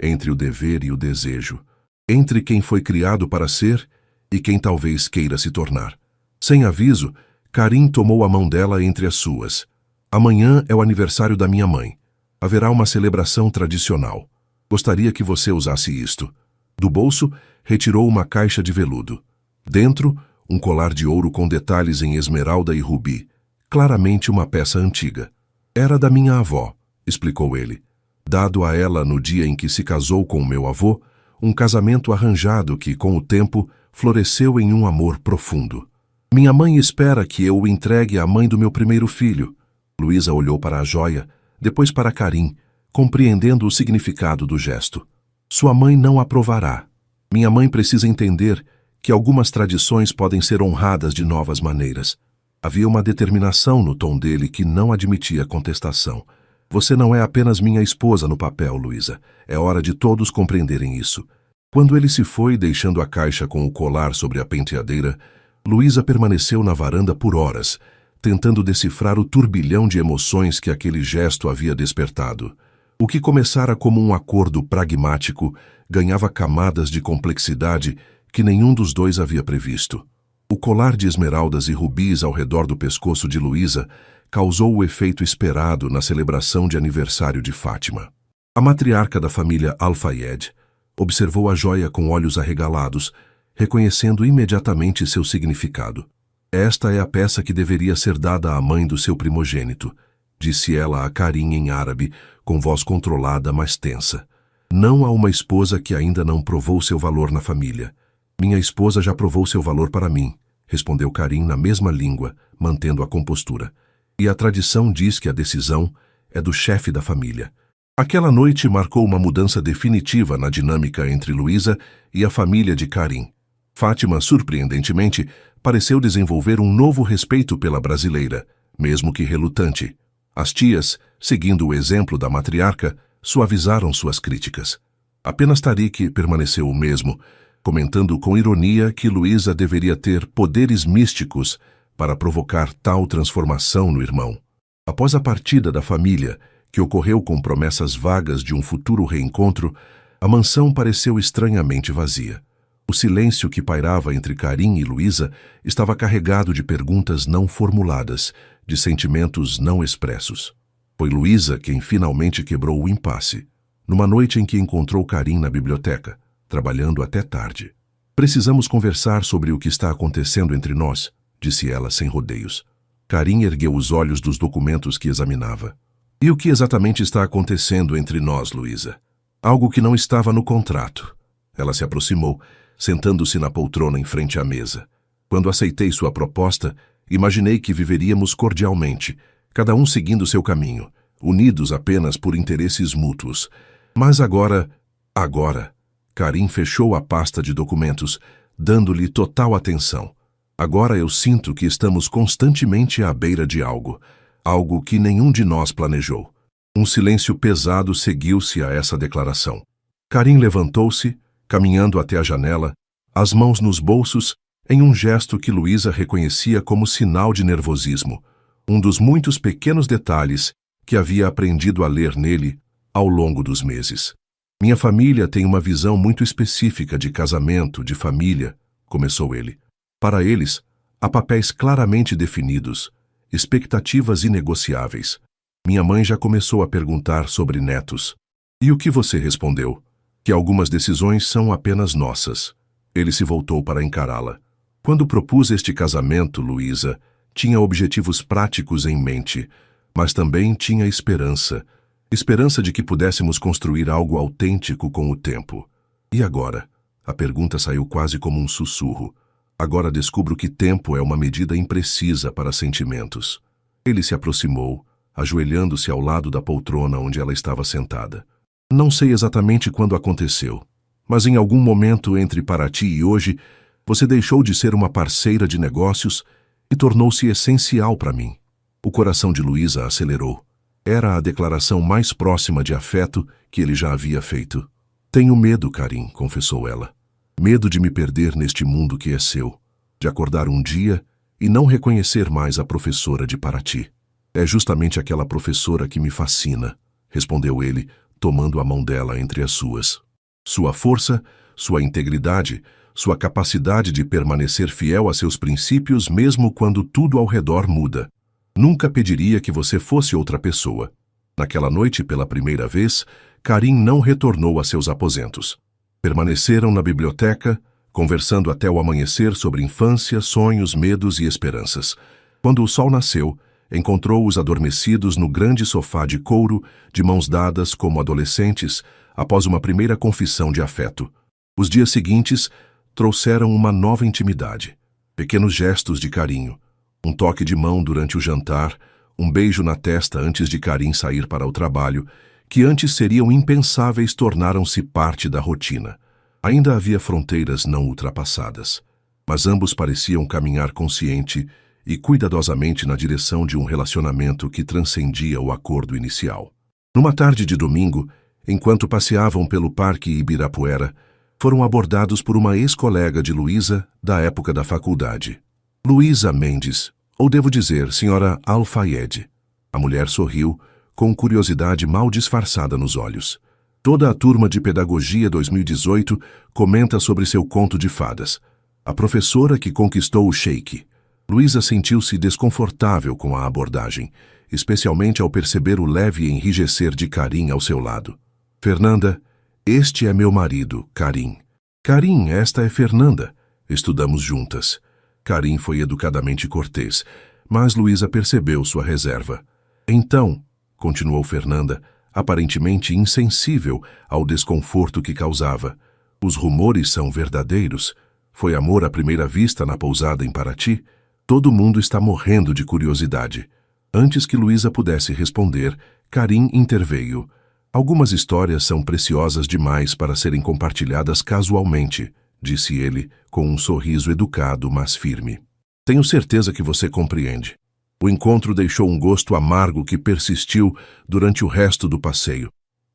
entre o dever e o desejo, entre quem foi criado para ser e quem talvez queira se tornar. Sem aviso, Karim tomou a mão dela entre as suas. Amanhã é o aniversário da minha mãe. Haverá uma celebração tradicional. Gostaria que você usasse isto. Do bolso, retirou uma caixa de veludo. Dentro, um colar de ouro com detalhes em esmeralda e rubi, claramente uma peça antiga. Era da minha avó, explicou ele. Dado a ela no dia em que se casou com meu avô, um casamento arranjado que, com o tempo, floresceu em um amor profundo. Minha mãe espera que eu o entregue à mãe do meu primeiro filho. Luísa olhou para a joia, depois para Karim, compreendendo o significado do gesto. Sua mãe não aprovará. Minha mãe precisa entender que algumas tradições podem ser honradas de novas maneiras. Havia uma determinação no tom dele que não admitia contestação. Você não é apenas minha esposa no papel, Luísa. É hora de todos compreenderem isso. Quando ele se foi, deixando a caixa com o colar sobre a penteadeira, Luísa permaneceu na varanda por horas, tentando decifrar o turbilhão de emoções que aquele gesto havia despertado. O que começara como um acordo pragmático ganhava camadas de complexidade que nenhum dos dois havia previsto. O colar de esmeraldas e rubis ao redor do pescoço de Luísa causou o efeito esperado na celebração de aniversário de Fátima. A matriarca da família Al-Fayed observou a joia com olhos arregalados, reconhecendo imediatamente seu significado. Esta é a peça que deveria ser dada à mãe do seu primogênito, disse ela a Karim em árabe, com voz controlada, mas tensa. Não a uma esposa que ainda não provou seu valor na família. Minha esposa já provou seu valor para mim, respondeu Karim na mesma língua, mantendo a compostura. E a tradição diz que a decisão é do chefe da família. Aquela noite marcou uma mudança definitiva na dinâmica entre Luísa e a família de Karim. Fátima, surpreendentemente, pareceu desenvolver um novo respeito pela brasileira, mesmo que relutante. As tias, seguindo o exemplo da matriarca, suavizaram suas críticas. Apenas Tarik permaneceu o mesmo, comentando com ironia que Luísa deveria ter poderes místicos para provocar tal transformação no irmão. Após a partida da família, que ocorreu com promessas vagas de um futuro reencontro, a mansão pareceu estranhamente vazia. O silêncio que pairava entre Karim e Luísa estava carregado de perguntas não formuladas, de sentimentos não expressos. Foi Luísa quem finalmente quebrou o impasse, numa noite em que encontrou Karim na biblioteca, trabalhando até tarde. Precisamos conversar sobre o que está acontecendo entre nós, disse ela sem rodeios. Karim ergueu os olhos dos documentos que examinava. E o que exatamente está acontecendo entre nós, Luísa? Algo que não estava no contrato. Ela se aproximou, sentando-se na poltrona em frente à mesa. Quando aceitei sua proposta, imaginei que viveríamos cordialmente, cada um seguindo seu caminho, unidos apenas por interesses mútuos. Mas agora... Karim fechou a pasta de documentos, dando-lhe total atenção. Agora eu sinto que estamos constantemente à beira de algo que nenhum de nós planejou. Um silêncio pesado seguiu-se a essa declaração. Karim levantou-se, caminhando até a janela, as mãos nos bolsos, em um gesto que Luísa reconhecia como sinal de nervosismo, um dos muitos pequenos detalhes que havia aprendido a ler nele ao longo dos meses. Minha família tem uma visão muito específica de casamento, de família, começou ele. Para eles, há papéis claramente definidos, expectativas inegociáveis. Minha mãe já começou a perguntar sobre netos. E o que você respondeu? Que algumas decisões são apenas nossas. Ele se voltou para encará-la. Quando propus este casamento, Luísa, tinha objetivos práticos em mente, mas também tinha esperança. Esperança de que pudéssemos construir algo autêntico com o tempo. E agora? A pergunta saiu quase como um sussurro. Agora descubro que tempo é uma medida imprecisa para sentimentos. Ele se aproximou, ajoelhando-se ao lado da poltrona onde ela estava sentada. Não sei exatamente quando aconteceu, mas em algum momento entre Paraty e hoje, você deixou de ser uma parceira de negócios e tornou-se essencial para mim. O coração de Luísa acelerou. Era a declaração mais próxima de afeto que ele já havia feito. Tenho medo, Karim, confessou ela. Medo de me perder neste mundo que é seu, de acordar um dia e não reconhecer mais a professora de Paraty. É justamente aquela professora que me fascina, respondeu ele, tomando a mão dela entre as suas. Sua força, sua integridade, sua capacidade de permanecer fiel a seus princípios mesmo quando tudo ao redor muda. Nunca pediria que você fosse outra pessoa. Naquela noite, pela primeira vez, Karim não retornou a seus aposentos. Permaneceram na biblioteca, conversando até o amanhecer sobre infância, sonhos, medos e esperanças. Quando o sol nasceu, encontrou-os adormecidos no grande sofá de couro, de mãos dadas como adolescentes, após uma primeira confissão de afeto. Os dias seguintes trouxeram uma nova intimidade. Pequenos gestos de carinho, um toque de mão durante o jantar, um beijo na testa antes de Karim sair para o trabalho, que antes seriam impensáveis tornaram-se parte da rotina. Ainda havia fronteiras não ultrapassadas, mas ambos pareciam caminhar consciente e cuidadosamente na direção de um relacionamento que transcendia o acordo inicial. Numa tarde de domingo, enquanto passeavam pelo Parque Ibirapuera, foram abordados por uma ex-colega de Luísa da época da faculdade. Luísa Mendes, ou devo dizer, senhora Al-Fayed. A mulher sorriu, com curiosidade mal disfarçada nos olhos. Toda a turma de Pedagogia 2018 comenta sobre seu conto de fadas. A professora que conquistou o sheik. Luísa sentiu-se desconfortável com a abordagem, especialmente ao perceber o leve enrijecer de Karim ao seu lado. Fernanda, este é meu marido, Karim. Karim, esta é Fernanda. Estudamos juntas. Karin foi educadamente cortês, mas Luísa percebeu sua reserva. Então, continuou Fernanda, aparentemente insensível ao desconforto que causava, os rumores são verdadeiros? Foi amor à primeira vista na pousada em Paraty? Todo mundo está morrendo de curiosidade. Antes que Luísa pudesse responder, Karin interveio. Algumas histórias são preciosas demais para serem compartilhadas casualmente, disse ele, com um sorriso educado, mas firme. Tenho certeza que você compreende. O encontro deixou um gosto amargo que persistiu durante o resto do passeio.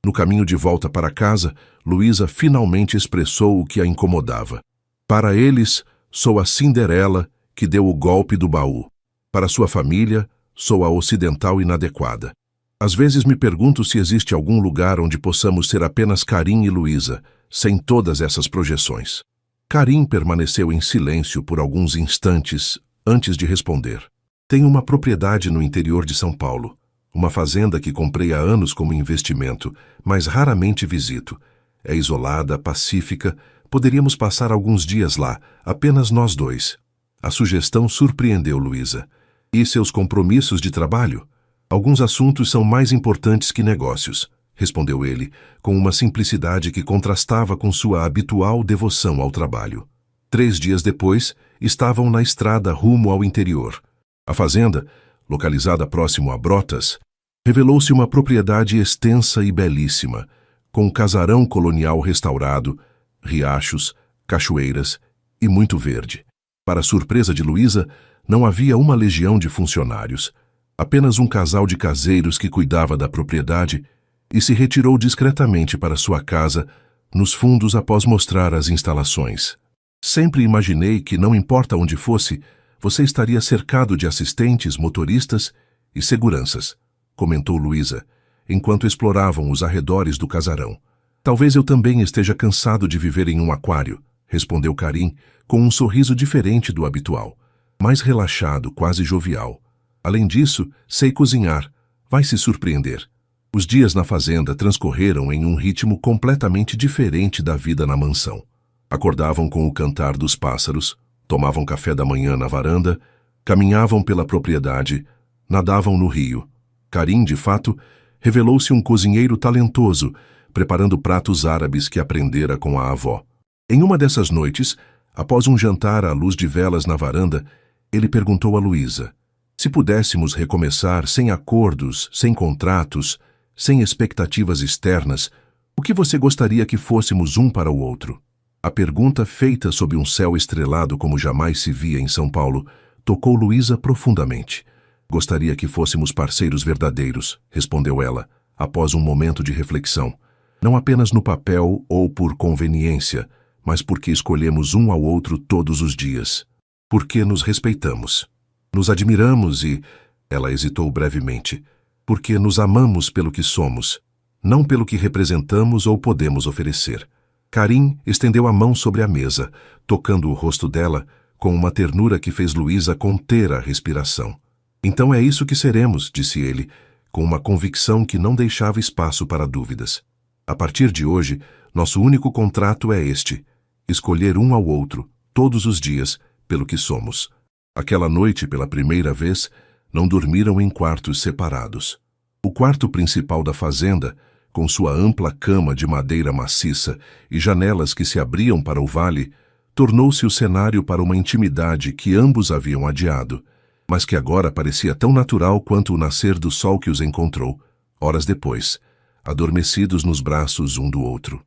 No caminho de volta para casa, Luísa finalmente expressou o que a incomodava. Para eles, sou a Cinderela que deu o golpe do baú. Para sua família, sou a ocidental inadequada. Às vezes me pergunto se existe algum lugar onde possamos ser apenas Karin e Luísa, sem todas essas projeções. Karin permaneceu em silêncio por alguns instantes antes de responder. Tenho uma propriedade no interior de São Paulo. Uma fazenda que comprei há anos como investimento, mas raramente visito. É isolada, pacífica, poderíamos passar alguns dias lá, apenas nós dois. A sugestão surpreendeu Luísa. E seus compromissos de trabalho? Alguns assuntos são mais importantes que negócios, respondeu ele, com uma simplicidade que contrastava com sua habitual devoção ao trabalho. 3 dias depois, estavam na estrada rumo ao interior. A fazenda, localizada próximo a Brotas, revelou-se uma propriedade extensa e belíssima, com um casarão colonial restaurado, riachos, cachoeiras e muito verde. Para surpresa de Luísa, não havia uma legião de funcionários, apenas um casal de caseiros que cuidava da propriedade e se retirou discretamente para sua casa, nos fundos após mostrar as instalações. Sempre imaginei que, não importa onde fosse, você estaria cercado de assistentes, motoristas e seguranças, comentou Luísa, enquanto exploravam os arredores do casarão. Talvez eu também esteja cansado de viver em um aquário, respondeu Karin, com um sorriso diferente do habitual, mais relaxado, quase jovial. Além disso, sei cozinhar. Vai se surpreender. Os dias na fazenda transcorreram em um ritmo completamente diferente da vida na mansão. Acordavam com o cantar dos pássaros, tomavam café da manhã na varanda, caminhavam pela propriedade, nadavam no rio. Karin, de fato, revelou-se um cozinheiro talentoso, preparando pratos árabes que aprendera com a avó. Em uma dessas noites, após um jantar à luz de velas na varanda, ele perguntou a Luísa: se pudéssemos recomeçar sem acordos, sem contratos, sem expectativas externas, o que você gostaria que fôssemos um para o outro? A pergunta, feita sob um céu estrelado como jamais se via em São Paulo, tocou Luísa profundamente. Gostaria que fôssemos parceiros verdadeiros, respondeu ela, após um momento de reflexão. Não apenas no papel ou por conveniência, mas porque escolhemos um ao outro todos os dias. Porque nos respeitamos. Nos admiramos e... Ela hesitou brevemente. Porque nos amamos pelo que somos, não pelo que representamos ou podemos oferecer. Karin estendeu a mão sobre a mesa, tocando o rosto dela com uma ternura que fez Luísa conter a respiração. Então é isso que seremos, disse ele, com uma convicção que não deixava espaço para dúvidas. A partir de hoje, nosso único contrato é este: escolher um ao outro, todos os dias, pelo que somos. Aquela noite, pela primeira vez, não dormiram em quartos separados. O quarto principal da fazenda, com sua ampla cama de madeira maciça e janelas que se abriam para o vale, tornou-se o cenário para uma intimidade que ambos haviam adiado, mas que agora parecia tão natural quanto o nascer do sol que os encontrou, horas depois, adormecidos nos braços um do outro.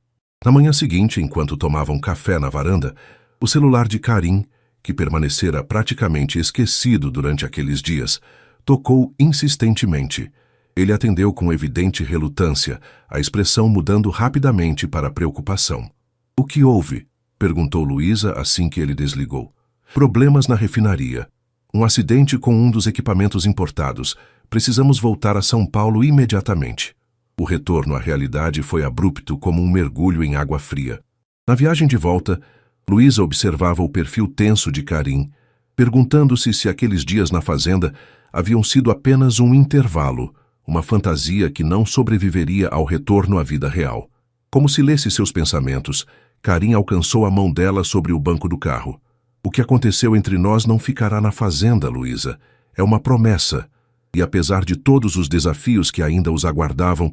Na manhã seguinte, enquanto tomavam café na varanda, o celular de Karin, que permanecera praticamente esquecido durante aqueles dias, tocou insistentemente. Ele atendeu com evidente relutância, a expressão mudando rapidamente para preocupação. — O que houve? Perguntou Luísa assim que ele desligou. — Problemas na refinaria. Um acidente com um dos equipamentos importados. Precisamos voltar a São Paulo imediatamente. O retorno à realidade foi abrupto como um mergulho em água fria. Na viagem de volta, Luísa observava o perfil tenso de Karin, perguntando-se se aqueles dias na fazenda haviam sido apenas um intervalo, uma fantasia que não sobreviveria ao retorno à vida real. Como se lesse seus pensamentos, Karin alcançou a mão dela sobre o banco do carro. O que aconteceu entre nós não ficará na fazenda, Luísa. É uma promessa. E apesar de todos os desafios que ainda os aguardavam,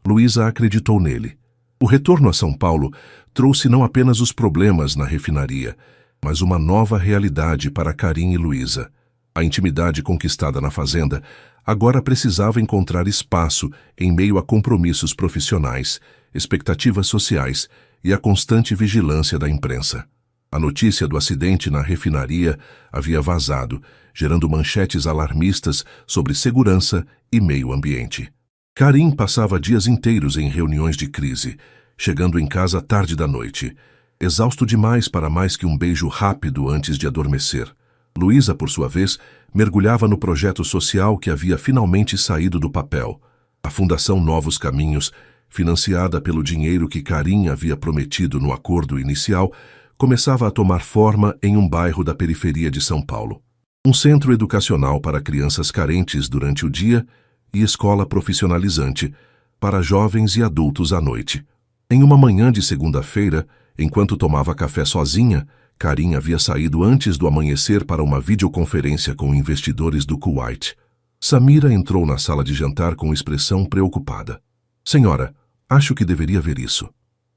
Luísa acreditou nele. O retorno a São Paulo trouxe não apenas os problemas na refinaria, mas uma nova realidade para Karim e Luísa. A intimidade conquistada na fazenda agora precisava encontrar espaço em meio a compromissos profissionais, expectativas sociais e a constante vigilância da imprensa. A notícia do acidente na refinaria havia vazado, gerando manchetes alarmistas sobre segurança e meio ambiente. Karim passava dias inteiros em reuniões de crise, chegando em casa tarde da noite, exausto demais para mais que um beijo rápido antes de adormecer. Luísa, por sua vez, mergulhava no projeto social que havia finalmente saído do papel. A Fundação Novos Caminhos, financiada pelo dinheiro que Karim havia prometido no acordo inicial, começava a tomar forma em um bairro da periferia de São Paulo. Um centro educacional para crianças carentes durante o dia e escola profissionalizante para jovens e adultos à noite. Em uma manhã de segunda-feira, enquanto tomava café sozinha, Karim havia saído antes do amanhecer para uma videoconferência com investidores do Kuwait. Samira entrou na sala de jantar com expressão preocupada. Senhora, acho que deveria ver isso.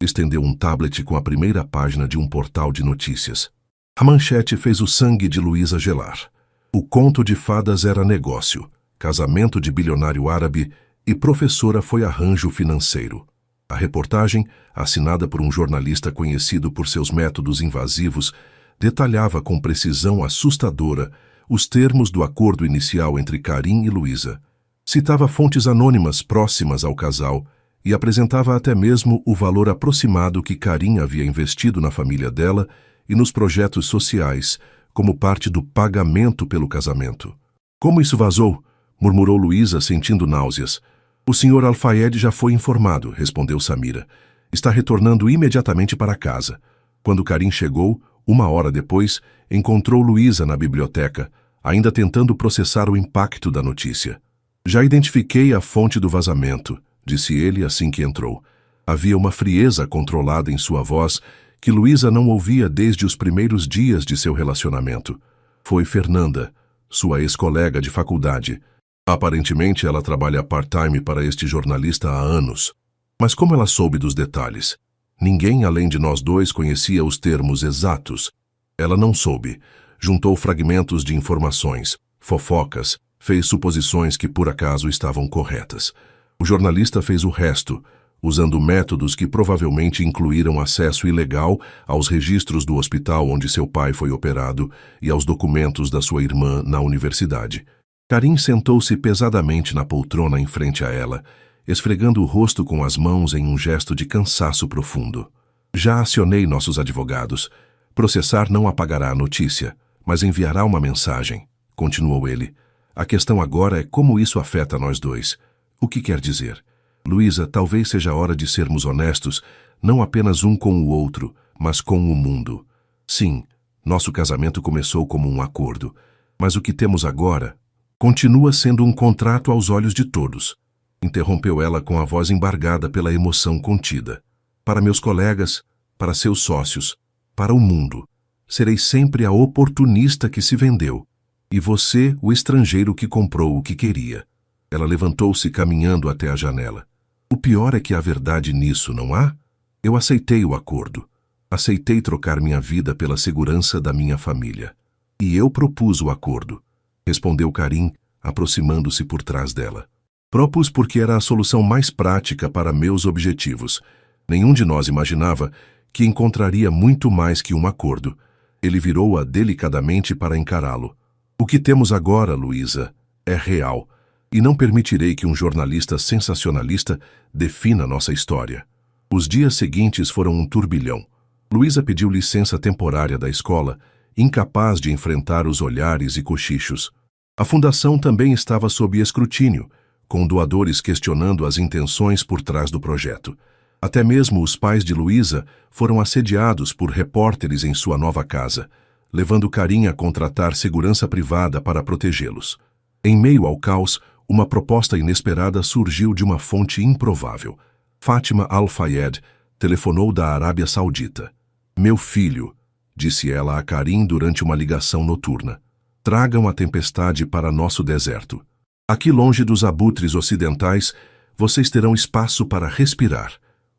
Estendeu um tablet com a primeira página de um portal de notícias. A manchete fez o sangue de Luísa gelar. O conto de fadas era negócio, casamento de bilionário árabe e professora foi arranjo financeiro. A reportagem, assinada por um jornalista conhecido por seus métodos invasivos, detalhava com precisão assustadora os termos do acordo inicial entre Karim e Luísa. Citava fontes anônimas próximas ao casal e apresentava até mesmo o valor aproximado que Karim havia investido na família dela e nos projetos sociais, como parte do pagamento pelo casamento. Como isso vazou? Murmurou Luísa, sentindo náuseas. O Sr. Al-Fayed já foi informado, respondeu Samira. Está retornando imediatamente para casa. Quando Karim chegou, 1 hora depois, encontrou Luísa na biblioteca, ainda tentando processar o impacto da notícia. Já identifiquei a fonte do vazamento, disse ele assim que entrou. Havia uma frieza controlada em sua voz que Luísa não ouvia desde os primeiros dias de seu relacionamento. Foi Fernanda, sua ex-colega de faculdade. Aparentemente, ela trabalha part-time para este jornalista há anos. Mas como ela soube dos detalhes? Ninguém além de nós dois conhecia os termos exatos. Ela não soube. Juntou fragmentos de informações, fofocas, fez suposições que por acaso estavam corretas. O jornalista fez o resto, usando métodos que provavelmente incluíram acesso ilegal aos registros do hospital onde seu pai foi operado e aos documentos da sua irmã na universidade. Karim sentou-se pesadamente na poltrona em frente a ela, esfregando o rosto com as mãos em um gesto de cansaço profundo. Já acionei nossos advogados. Processar não apagará a notícia, mas enviará uma mensagem, continuou ele. A questão agora é como isso afeta nós dois. O que quer dizer? Luísa, talvez seja hora de sermos honestos, não apenas um com o outro, mas com o mundo. Sim, nosso casamento começou como um acordo, mas o que temos agora continua sendo um contrato aos olhos de todos, interrompeu ela com a voz embargada pela emoção contida. Para meus colegas, para seus sócios, para o mundo, serei sempre a oportunista que se vendeu, e você o estrangeiro que comprou o que queria. Ela levantou-se caminhando até a janela. O pior é que há verdade nisso, não há? Eu aceitei o acordo. Aceitei trocar minha vida pela segurança da minha família. E eu propus o acordo, respondeu Karim, aproximando-se por trás dela. Propus porque era a solução mais prática para meus objetivos. Nenhum de nós imaginava que encontraria muito mais que um acordo. Ele virou-a delicadamente para encará-lo. O que temos agora, Luísa, é real, e não permitirei que um jornalista sensacionalista defina nossa história. Os dias seguintes foram um turbilhão. Luísa pediu licença temporária da escola, incapaz de enfrentar os olhares e cochichos. A fundação também estava sob escrutínio, com doadores questionando as intenções por trás do projeto. Até mesmo os pais de Luísa foram assediados por repórteres em sua nova casa, levando Karim a contratar segurança privada para protegê-los. Em meio ao caos, uma proposta inesperada surgiu de uma fonte improvável. Fátima Al-Fayed telefonou da Arábia Saudita. Meu filho, disse ela a Karim durante uma ligação noturna. Tragam a tempestade para nosso deserto. Aqui longe dos abutres ocidentais, vocês terão espaço para respirar.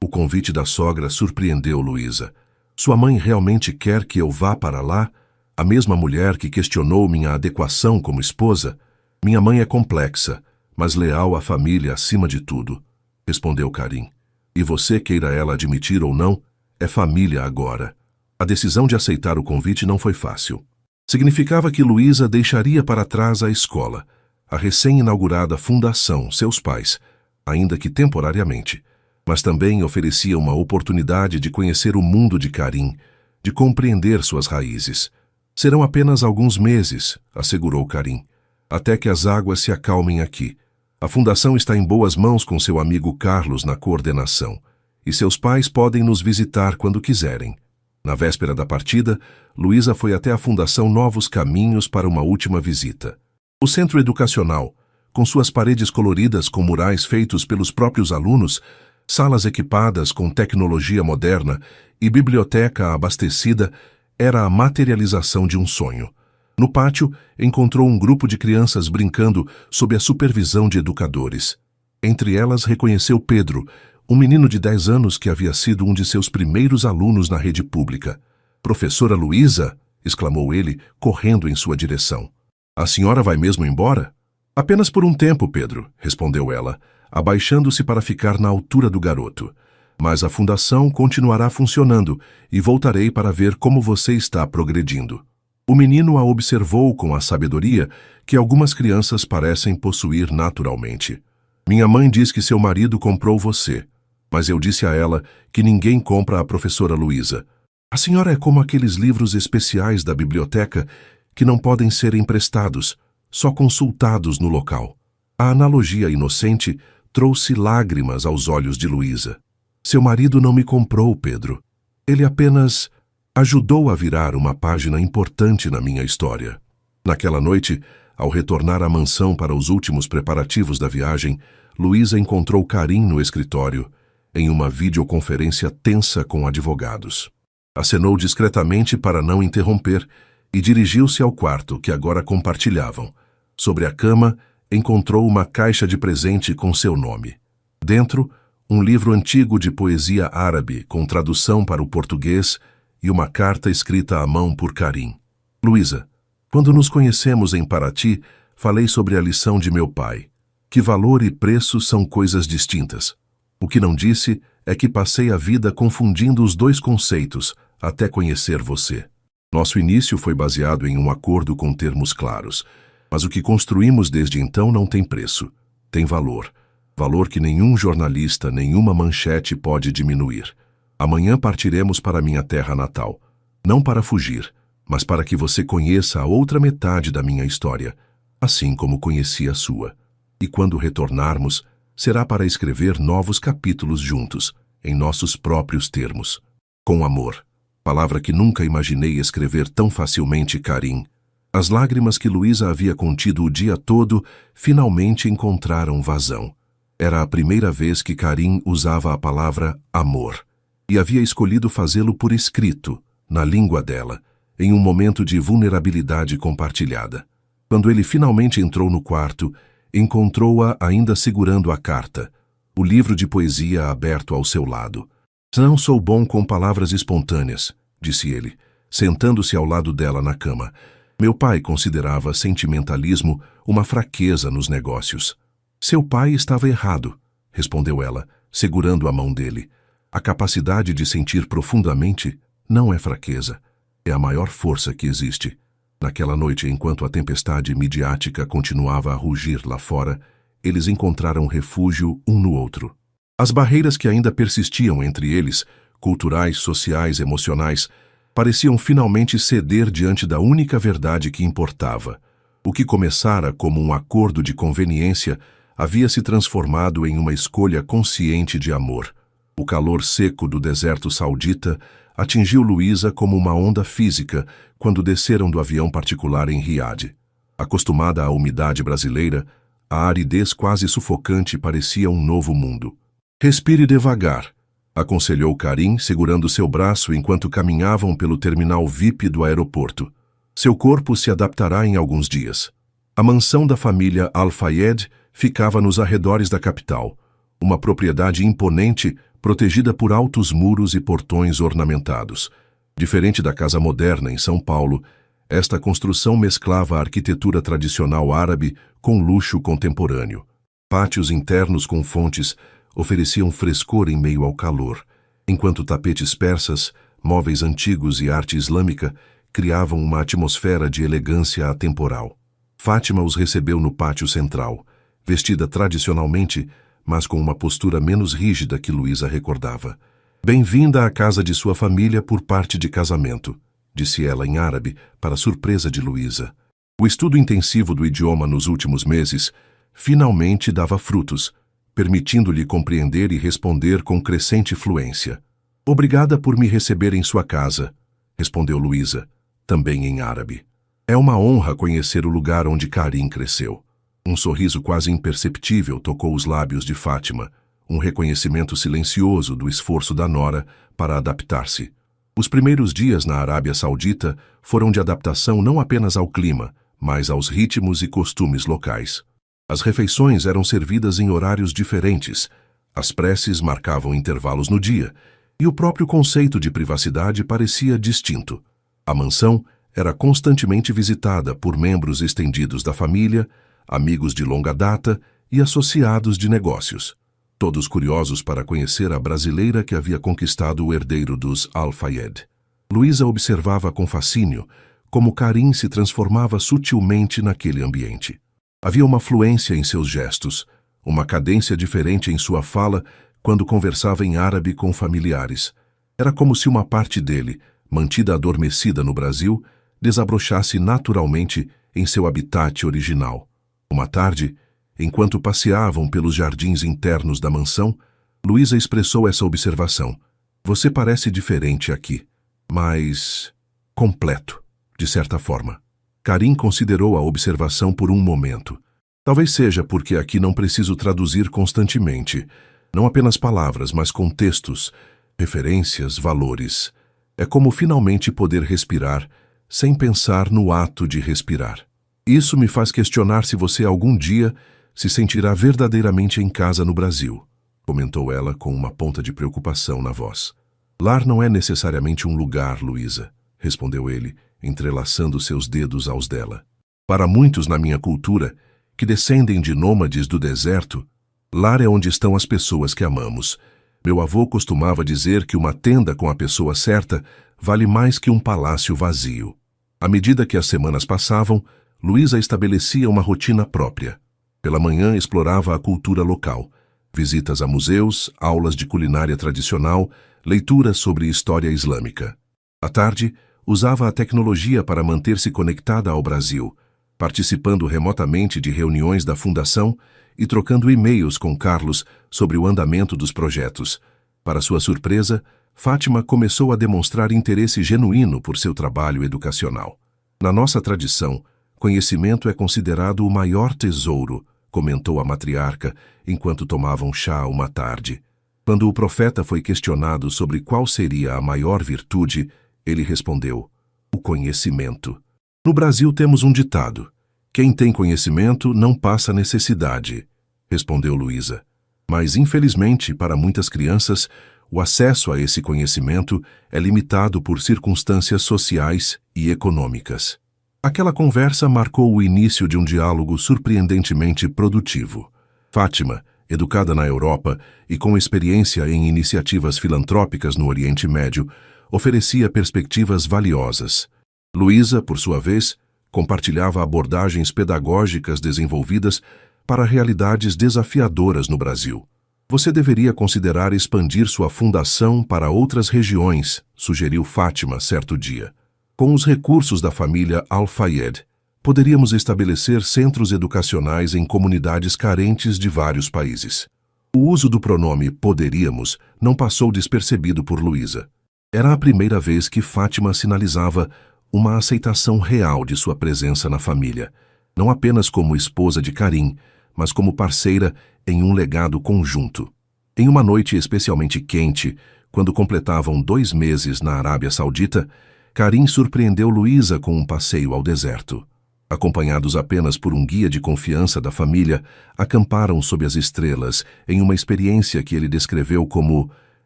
O convite da sogra surpreendeu Luísa. Sua mãe realmente quer que eu vá para lá? A mesma mulher que questionou minha adequação como esposa? Minha mãe é complexa, mas leal à família acima de tudo, respondeu Karim. E você, queira ela admitir ou não, é família agora. A decisão de aceitar o convite não foi fácil. Significava que Luísa deixaria para trás a escola, a recém-inaugurada fundação, seus pais, ainda que temporariamente, mas também oferecia uma oportunidade de conhecer o mundo de Karim, de compreender suas raízes. Serão apenas alguns meses, assegurou Karim, até que as águas se acalmem aqui. A fundação está em boas mãos com seu amigo Carlos na coordenação, e seus pais podem nos visitar quando quiserem. Na véspera da partida, Luísa foi até a Fundação Novos Caminhos para uma última visita. O centro educacional, com suas paredes coloridas com murais feitos pelos próprios alunos, salas equipadas com tecnologia moderna e biblioteca abastecida, era a materialização de um sonho. No pátio, encontrou um grupo de crianças brincando sob a supervisão de educadores. Entre elas, reconheceu Pedro, um menino de 10 anos que havia sido um de seus primeiros alunos na rede pública. "Professora Luísa", exclamou ele, correndo em sua direção. "A senhora vai mesmo embora?" "Apenas por um tempo, Pedro", respondeu ela, abaixando-se para ficar na altura do garoto. "Mas a fundação continuará funcionando e voltarei para ver como você está progredindo." O menino a observou com a sabedoria que algumas crianças parecem possuir naturalmente. "Minha mãe diz que seu marido comprou você, mas eu disse a ela que ninguém compra a professora Luísa. A senhora é como aqueles livros especiais da biblioteca que não podem ser emprestados, só consultados no local." A analogia inocente trouxe lágrimas aos olhos de Luísa. "Seu marido não me comprou, Pedro. Ele apenas ajudou a virar uma página importante na minha história." Naquela noite, ao retornar à mansão para os últimos preparativos da viagem, Luísa encontrou Karim no escritório, em uma videoconferência tensa com advogados. Acenou discretamente para não interromper e dirigiu-se ao quarto que agora compartilhavam. Sobre a cama, encontrou uma caixa de presente com seu nome. Dentro, um livro antigo de poesia árabe com tradução para o português e uma carta escrita à mão por Karim. "Luísa, quando nos conhecemos em Paraty, falei sobre a lição de meu pai, que valor e preço são coisas distintas. O que não disse é que passei a vida confundindo os dois conceitos até conhecer você. Nosso início foi baseado em um acordo com termos claros, mas o que construímos desde então não tem preço, tem valor. Valor que nenhum jornalista, nenhuma manchete pode diminuir. Amanhã partiremos para minha terra natal, não para fugir, mas para que você conheça a outra metade da minha história, assim como conheci a sua. E quando retornarmos, será para escrever novos capítulos juntos, em nossos próprios termos. Com amor." Palavra que nunca imaginei escrever tão facilmente, Karim. As lágrimas que Luísa havia contido o dia todo finalmente encontraram vazão. Era a primeira vez que Karim usava a palavra amor, e havia escolhido fazê-lo por escrito, na língua dela, em um momento de vulnerabilidade compartilhada. Quando ele finalmente entrou no quarto, encontrou-a ainda segurando a carta, o livro de poesia aberto ao seu lado. "Não sou bom com palavras espontâneas", disse ele, sentando-se ao lado dela na cama. "Meu pai considerava sentimentalismo uma fraqueza nos negócios." "Seu pai estava errado", respondeu ela, segurando a mão dele. "A capacidade de sentir profundamente não é fraqueza, é a maior força que existe." Naquela noite, enquanto a tempestade midiática continuava a rugir lá fora, eles encontraram refúgio um no outro. As barreiras que ainda persistiam entre eles, culturais, sociais, emocionais, pareciam finalmente ceder diante da única verdade que importava. O que começara como um acordo de conveniência havia se transformado em uma escolha consciente de amor. O calor seco do deserto saudita atingiu Luísa como uma onda física quando desceram do avião particular em Riad. Acostumada à umidade brasileira, a aridez quase sufocante parecia um novo mundo. "Respire devagar", aconselhou Karim, segurando seu braço enquanto caminhavam pelo terminal VIP do aeroporto. Seu corpo se adaptará em alguns dias. A mansão da família Al-Fayed ficava nos arredores da capital, uma propriedade imponente protegida por altos muros e portões ornamentados. Diferente da casa moderna em São Paulo, esta construção mesclava a arquitetura tradicional árabe com luxo contemporâneo. Pátios internos com fontes ofereciam frescor em meio ao calor, enquanto tapetes persas, móveis antigos e arte islâmica criavam uma atmosfera de elegância atemporal. Fátima os recebeu no pátio central, vestida tradicionalmente, mas com uma postura menos rígida que Luísa recordava. "Bem-vinda à casa de sua família por parte de casamento", disse ela em árabe, para surpresa de Luísa. O estudo intensivo do idioma nos últimos meses finalmente dava frutos, permitindo-lhe compreender e responder com crescente fluência. "Obrigada por me receber em sua casa", respondeu Luísa, também em árabe. "É uma honra conhecer o lugar onde Karim cresceu." Um sorriso quase imperceptível tocou os lábios de Fátima, um reconhecimento silencioso do esforço da nora para adaptar-se. Os primeiros dias na Arábia Saudita foram de adaptação não apenas ao clima, mas aos ritmos e costumes locais. As refeições eram servidas em horários diferentes, as preces marcavam intervalos no dia, e o próprio conceito de privacidade parecia distinto. A mansão era constantemente visitada por membros estendidos da família, amigos de longa data e associados de negócios, todos curiosos para conhecer a brasileira que havia conquistado o herdeiro dos Al-Fayed. Luísa observava com fascínio como Karim se transformava sutilmente naquele ambiente. Havia uma fluência em seus gestos, uma cadência diferente em sua fala quando conversava em árabe com familiares. Era como se uma parte dele, mantida adormecida no Brasil, desabrochasse naturalmente em seu habitat original. Uma tarde, enquanto passeavam pelos jardins internos da mansão, Luísa expressou essa observação. "Você parece diferente aqui, mas completo, de certa forma." Karim considerou a observação por um momento. "Talvez seja porque aqui não preciso traduzir constantemente, não apenas palavras, mas contextos, referências, valores. É como finalmente poder respirar sem pensar no ato de respirar. Isso me faz questionar se você algum dia se sentirá verdadeiramente em casa no Brasil", comentou ela com uma ponta de preocupação na voz. "Lar não é necessariamente um lugar, Luísa", respondeu ele, entrelaçando seus dedos aos dela. "Para muitos na minha cultura, que descendem de nômades do deserto, lar é onde estão as pessoas que amamos. Meu avô costumava dizer que uma tenda com a pessoa certa vale mais que um palácio vazio." À medida que as semanas passavam, Luísa estabelecia uma rotina própria. Pela manhã explorava a cultura local, visitas a museus, aulas de culinária tradicional, leituras sobre história islâmica. À tarde, usava a tecnologia para manter-se conectada ao Brasil, participando remotamente de reuniões da Fundação e trocando e-mails com Carlos sobre o andamento dos projetos. Para sua surpresa, Fátima começou a demonstrar interesse genuíno por seu trabalho educacional. "Na nossa tradição, conhecimento é considerado o maior tesouro", comentou a matriarca enquanto tomavam chá uma tarde. Quando o profeta foi questionado sobre qual seria a maior virtude, ele respondeu: "O conhecimento." "No Brasil temos um ditado: quem tem conhecimento não passa necessidade", respondeu Luísa. Mas, infelizmente, para muitas crianças, o acesso a esse conhecimento é limitado por circunstâncias sociais e econômicas. Aquela conversa marcou o início de um diálogo surpreendentemente produtivo. Fátima, educada na Europa e com experiência em iniciativas filantrópicas no Oriente Médio, oferecia perspectivas valiosas. Luísa, por sua vez, compartilhava abordagens pedagógicas desenvolvidas para realidades desafiadoras no Brasil. "Você deveria considerar expandir sua fundação para outras regiões", sugeriu Fátima certo dia. "Com os recursos da família Al-Fayed, poderíamos estabelecer centros educacionais em comunidades carentes de vários países." O uso do pronome "poderíamos" não passou despercebido por Luísa. Era a primeira vez que Fátima sinalizava uma aceitação real de sua presença na família, não apenas como esposa de Karim, mas como parceira em um legado conjunto. Em uma noite especialmente quente, quando completavam 2 meses na Arábia Saudita, Karim surpreendeu Luísa com um passeio ao deserto. Acompanhados apenas por um guia de confiança da família, acamparam sob as estrelas em uma experiência que ele descreveu como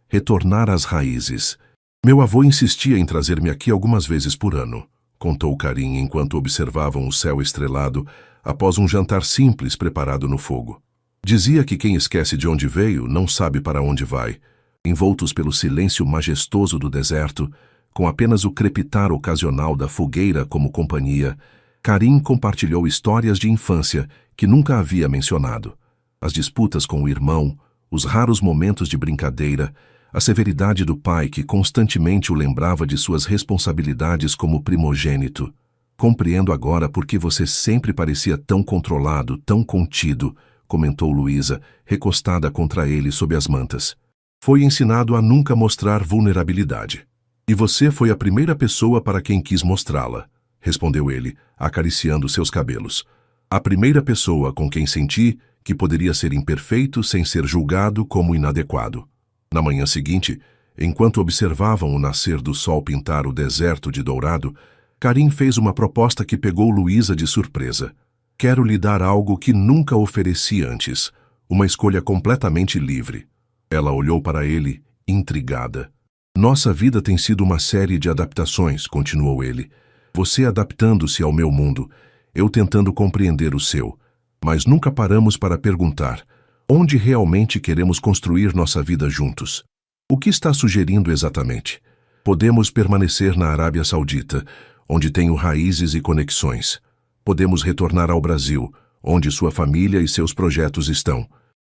retornar às raízes. Meu avô insistia em trazer-me aqui algumas vezes por ano, contou Karim enquanto observavam o céu estrelado após um jantar simples preparado no fogo. Dizia que quem esquece de onde veio não sabe para onde vai. Envoltos pelo silêncio majestoso do deserto, com apenas o crepitar ocasional da fogueira como companhia, Karim compartilhou histórias de infância que nunca havia mencionado. As disputas com o irmão, os raros momentos de brincadeira, a severidade do pai que constantemente o lembrava de suas responsabilidades como primogênito. Compreendo agora por que você sempre parecia tão controlado, tão contido, comentou Luísa, recostada contra ele sob as mantas. Foi ensinado a nunca mostrar vulnerabilidade. E você foi a primeira pessoa para quem quis mostrá-la, respondeu ele, acariciando seus cabelos. A primeira pessoa com quem senti que poderia ser imperfeito sem ser julgado como inadequado. Na manhã seguinte, enquanto observavam o nascer do sol pintar o deserto de dourado, Karim fez uma proposta que pegou Luísa de surpresa. Quero lhe dar algo que nunca ofereci antes, uma escolha completamente livre. Ela olhou para ele, intrigada. Nossa vida tem sido uma série de adaptações, continuou ele. Você adaptando-se ao meu mundo, eu tentando compreender o seu. Mas nunca paramos para perguntar, onde realmente queremos construir nossa vida juntos? O que está sugerindo exatamente? Podemos permanecer na Arábia Saudita, onde tenho raízes e conexões. Podemos retornar ao Brasil, onde sua família e seus projetos estão.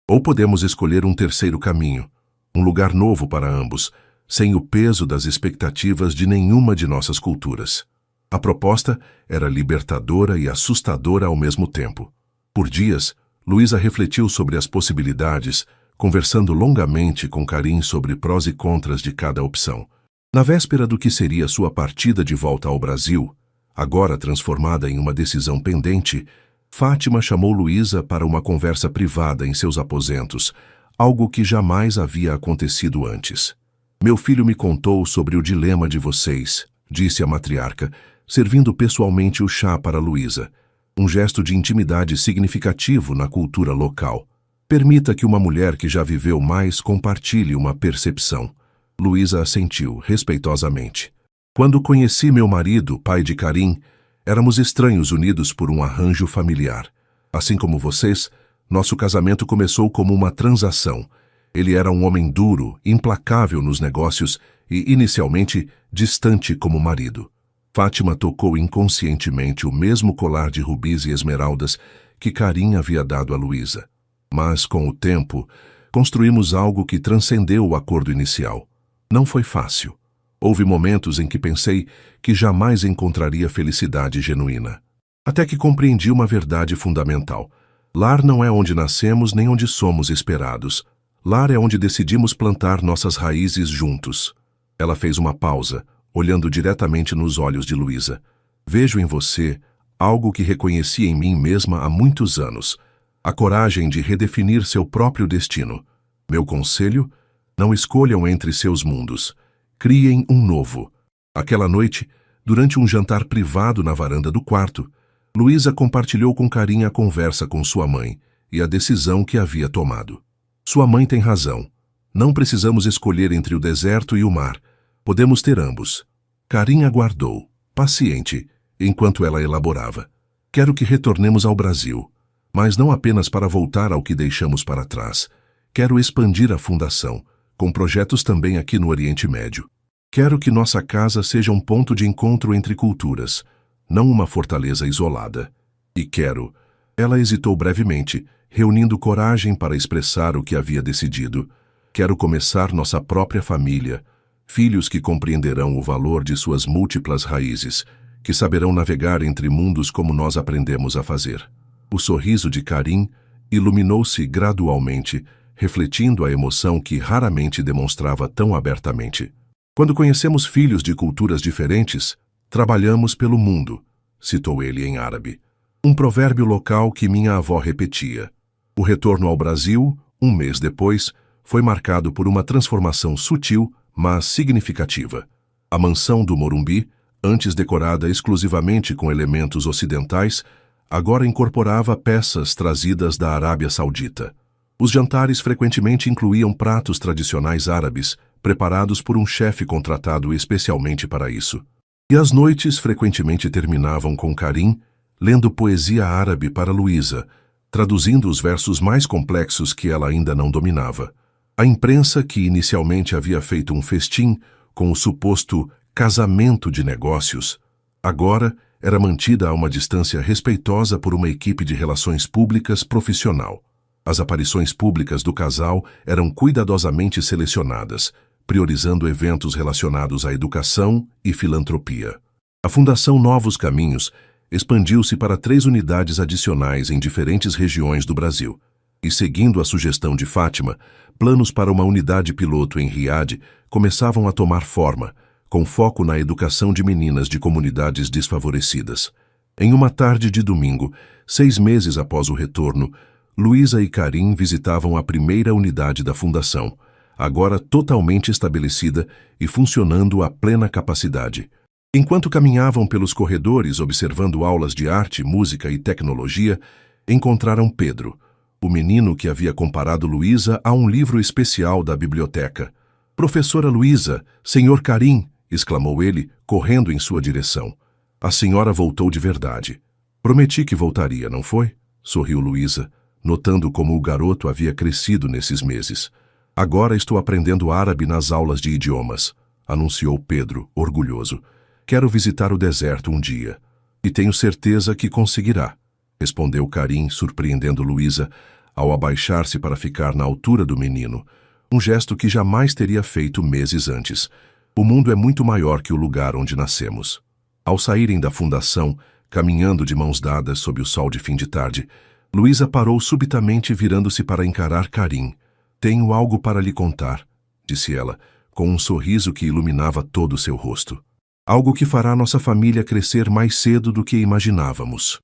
Ou podemos escolher um terceiro caminho, um lugar novo para ambos, sem o peso das expectativas de nenhuma de nossas culturas. A proposta era libertadora e assustadora ao mesmo tempo. Por dias, Luísa refletiu sobre as possibilidades, conversando longamente com Karim sobre prós e contras de cada opção. Na véspera do que seria sua partida de volta ao Brasil, agora transformada em uma decisão pendente, Fátima chamou Luísa para uma conversa privada em seus aposentos, algo que jamais havia acontecido antes. Meu filho me contou sobre o dilema de vocês, disse a matriarca, servindo pessoalmente o chá para Luísa, um gesto de intimidade significativo na cultura local. Permita que uma mulher que já viveu mais compartilhe uma percepção. Luísa assentiu, respeitosamente. Quando conheci meu marido, pai de Karim, éramos estranhos unidos por um arranjo familiar. Assim como vocês, nosso casamento começou como uma transação. Ele era um homem duro, implacável nos negócios e, inicialmente, distante como marido. Fátima tocou inconscientemente o mesmo colar de rubis e esmeraldas que Karim havia dado a Luísa. Mas, com o tempo, construímos algo que transcendeu o acordo inicial. Não foi fácil. Houve momentos em que pensei que jamais encontraria felicidade genuína. Até que compreendi uma verdade fundamental. Lar não é onde nascemos nem onde somos esperados. Lar é onde decidimos plantar nossas raízes juntos. Ela fez uma pausa, olhando diretamente nos olhos de Luísa. Vejo em você algo que reconheci em mim mesma há muitos anos. A coragem de redefinir seu próprio destino. Meu conselho? Não escolham entre seus mundos. Criem um novo. Aquela noite, durante um jantar privado na varanda do quarto, Luísa compartilhou com Karim a conversa com sua mãe e a decisão que havia tomado. Sua mãe tem razão. Não precisamos escolher entre o deserto e o mar. Podemos ter ambos. Karim aguardou, paciente, enquanto ela elaborava. Quero que retornemos ao Brasil, mas não apenas para voltar ao que deixamos para trás. Quero expandir a fundação, com projetos também aqui no Oriente Médio. Quero que nossa casa seja um ponto de encontro entre culturas, não uma fortaleza isolada. E quero... Ela hesitou brevemente, reunindo coragem para expressar o que havia decidido. Quero começar nossa própria família, filhos que compreenderão o valor de suas múltiplas raízes, que saberão navegar entre mundos como nós aprendemos a fazer. O sorriso de Karim iluminou-se gradualmente, refletindo a emoção que raramente demonstrava tão abertamente. Quando conhecemos filhos de culturas diferentes, trabalhamos pelo mundo, citou ele em árabe. Um provérbio local que minha avó repetia. O retorno ao Brasil, um mês depois, foi marcado por uma transformação sutil, mas significativa. A mansão do Morumbi, antes decorada exclusivamente com elementos ocidentais, agora incorporava peças trazidas da Arábia Saudita. Os jantares frequentemente incluíam pratos tradicionais árabes, preparados por um chefe contratado especialmente para isso. E as noites frequentemente terminavam com Karim lendo poesia árabe para Luísa, traduzindo os versos mais complexos que ela ainda não dominava. A imprensa, que inicialmente havia feito um festim com o suposto casamento de negócios, agora era mantida a uma distância respeitosa por uma equipe de relações públicas profissional. As aparições públicas do casal eram cuidadosamente selecionadas, priorizando eventos relacionados à educação e filantropia. A Fundação Novos Caminhos expandiu-se para 3 unidades adicionais em diferentes regiões do Brasil. E, seguindo a sugestão de Fátima, planos para uma unidade piloto em Riad começavam a tomar forma, com foco na educação de meninas de comunidades desfavorecidas. Em uma tarde de domingo, 6 meses após o retorno, Luísa e Karim visitavam a primeira unidade da Fundação, agora totalmente estabelecida e funcionando a plena capacidade. Enquanto caminhavam pelos corredores observando aulas de arte, música e tecnologia, encontraram Pedro, o menino que havia comparado Luísa a um livro especial da biblioteca. "Professora Luísa, senhor Karim!", exclamou ele, correndo em sua direção. "A senhora voltou de verdade." "Prometi que voltaria, não foi?", sorriu Luísa, notando como o garoto havia crescido nesses meses. "Agora estou aprendendo árabe nas aulas de idiomas", anunciou Pedro, orgulhoso. "Quero visitar o deserto um dia." "E tenho certeza que conseguirá", respondeu Karim, surpreendendo Luísa ao abaixar-se para ficar na altura do menino, um gesto que jamais teria feito meses antes. "O mundo é muito maior que o lugar onde nascemos." Ao saírem da fundação, caminhando de mãos dadas sob o sol de fim de tarde, Luísa parou subitamente, virando-se para encarar Karim. "Tenho algo para lhe contar", disse ela, com um sorriso que iluminava todo o seu rosto. "Algo que fará nossa família crescer mais cedo do que imaginávamos."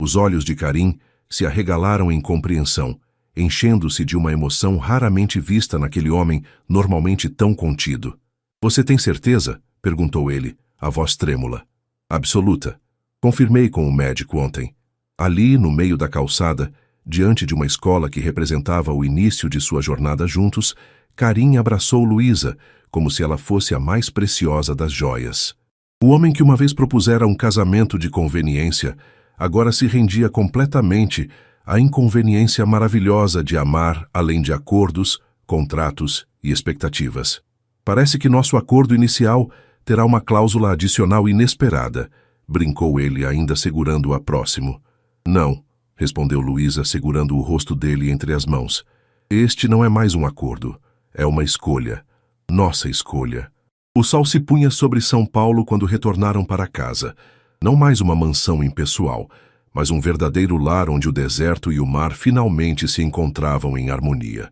Os olhos de Karim se arregalaram em compreensão, enchendo-se de uma emoção raramente vista naquele homem normalmente tão contido. "Você tem certeza?", perguntou ele, a voz trêmula. "Absoluta. Confirmei com o médico ontem." Ali, no meio da calçada, diante de uma escola que representava o início de sua jornada juntos, Karim abraçou Luísa, como se ela fosse a mais preciosa das joias. O homem que uma vez propusera um casamento de conveniência, agora se rendia completamente à inconveniência maravilhosa de amar além de acordos, contratos e expectativas. "Parece que nosso acordo inicial terá uma cláusula adicional inesperada", brincou ele, ainda segurando-a próximo. "Não", respondeu Luísa, segurando o rosto dele entre as mãos. "Este não é mais um acordo, é uma escolha. Nossa escolha." O sol se punha sobre São Paulo quando retornaram para casa. Não mais uma mansão impessoal, mas um verdadeiro lar onde o deserto e o mar finalmente se encontravam em harmonia.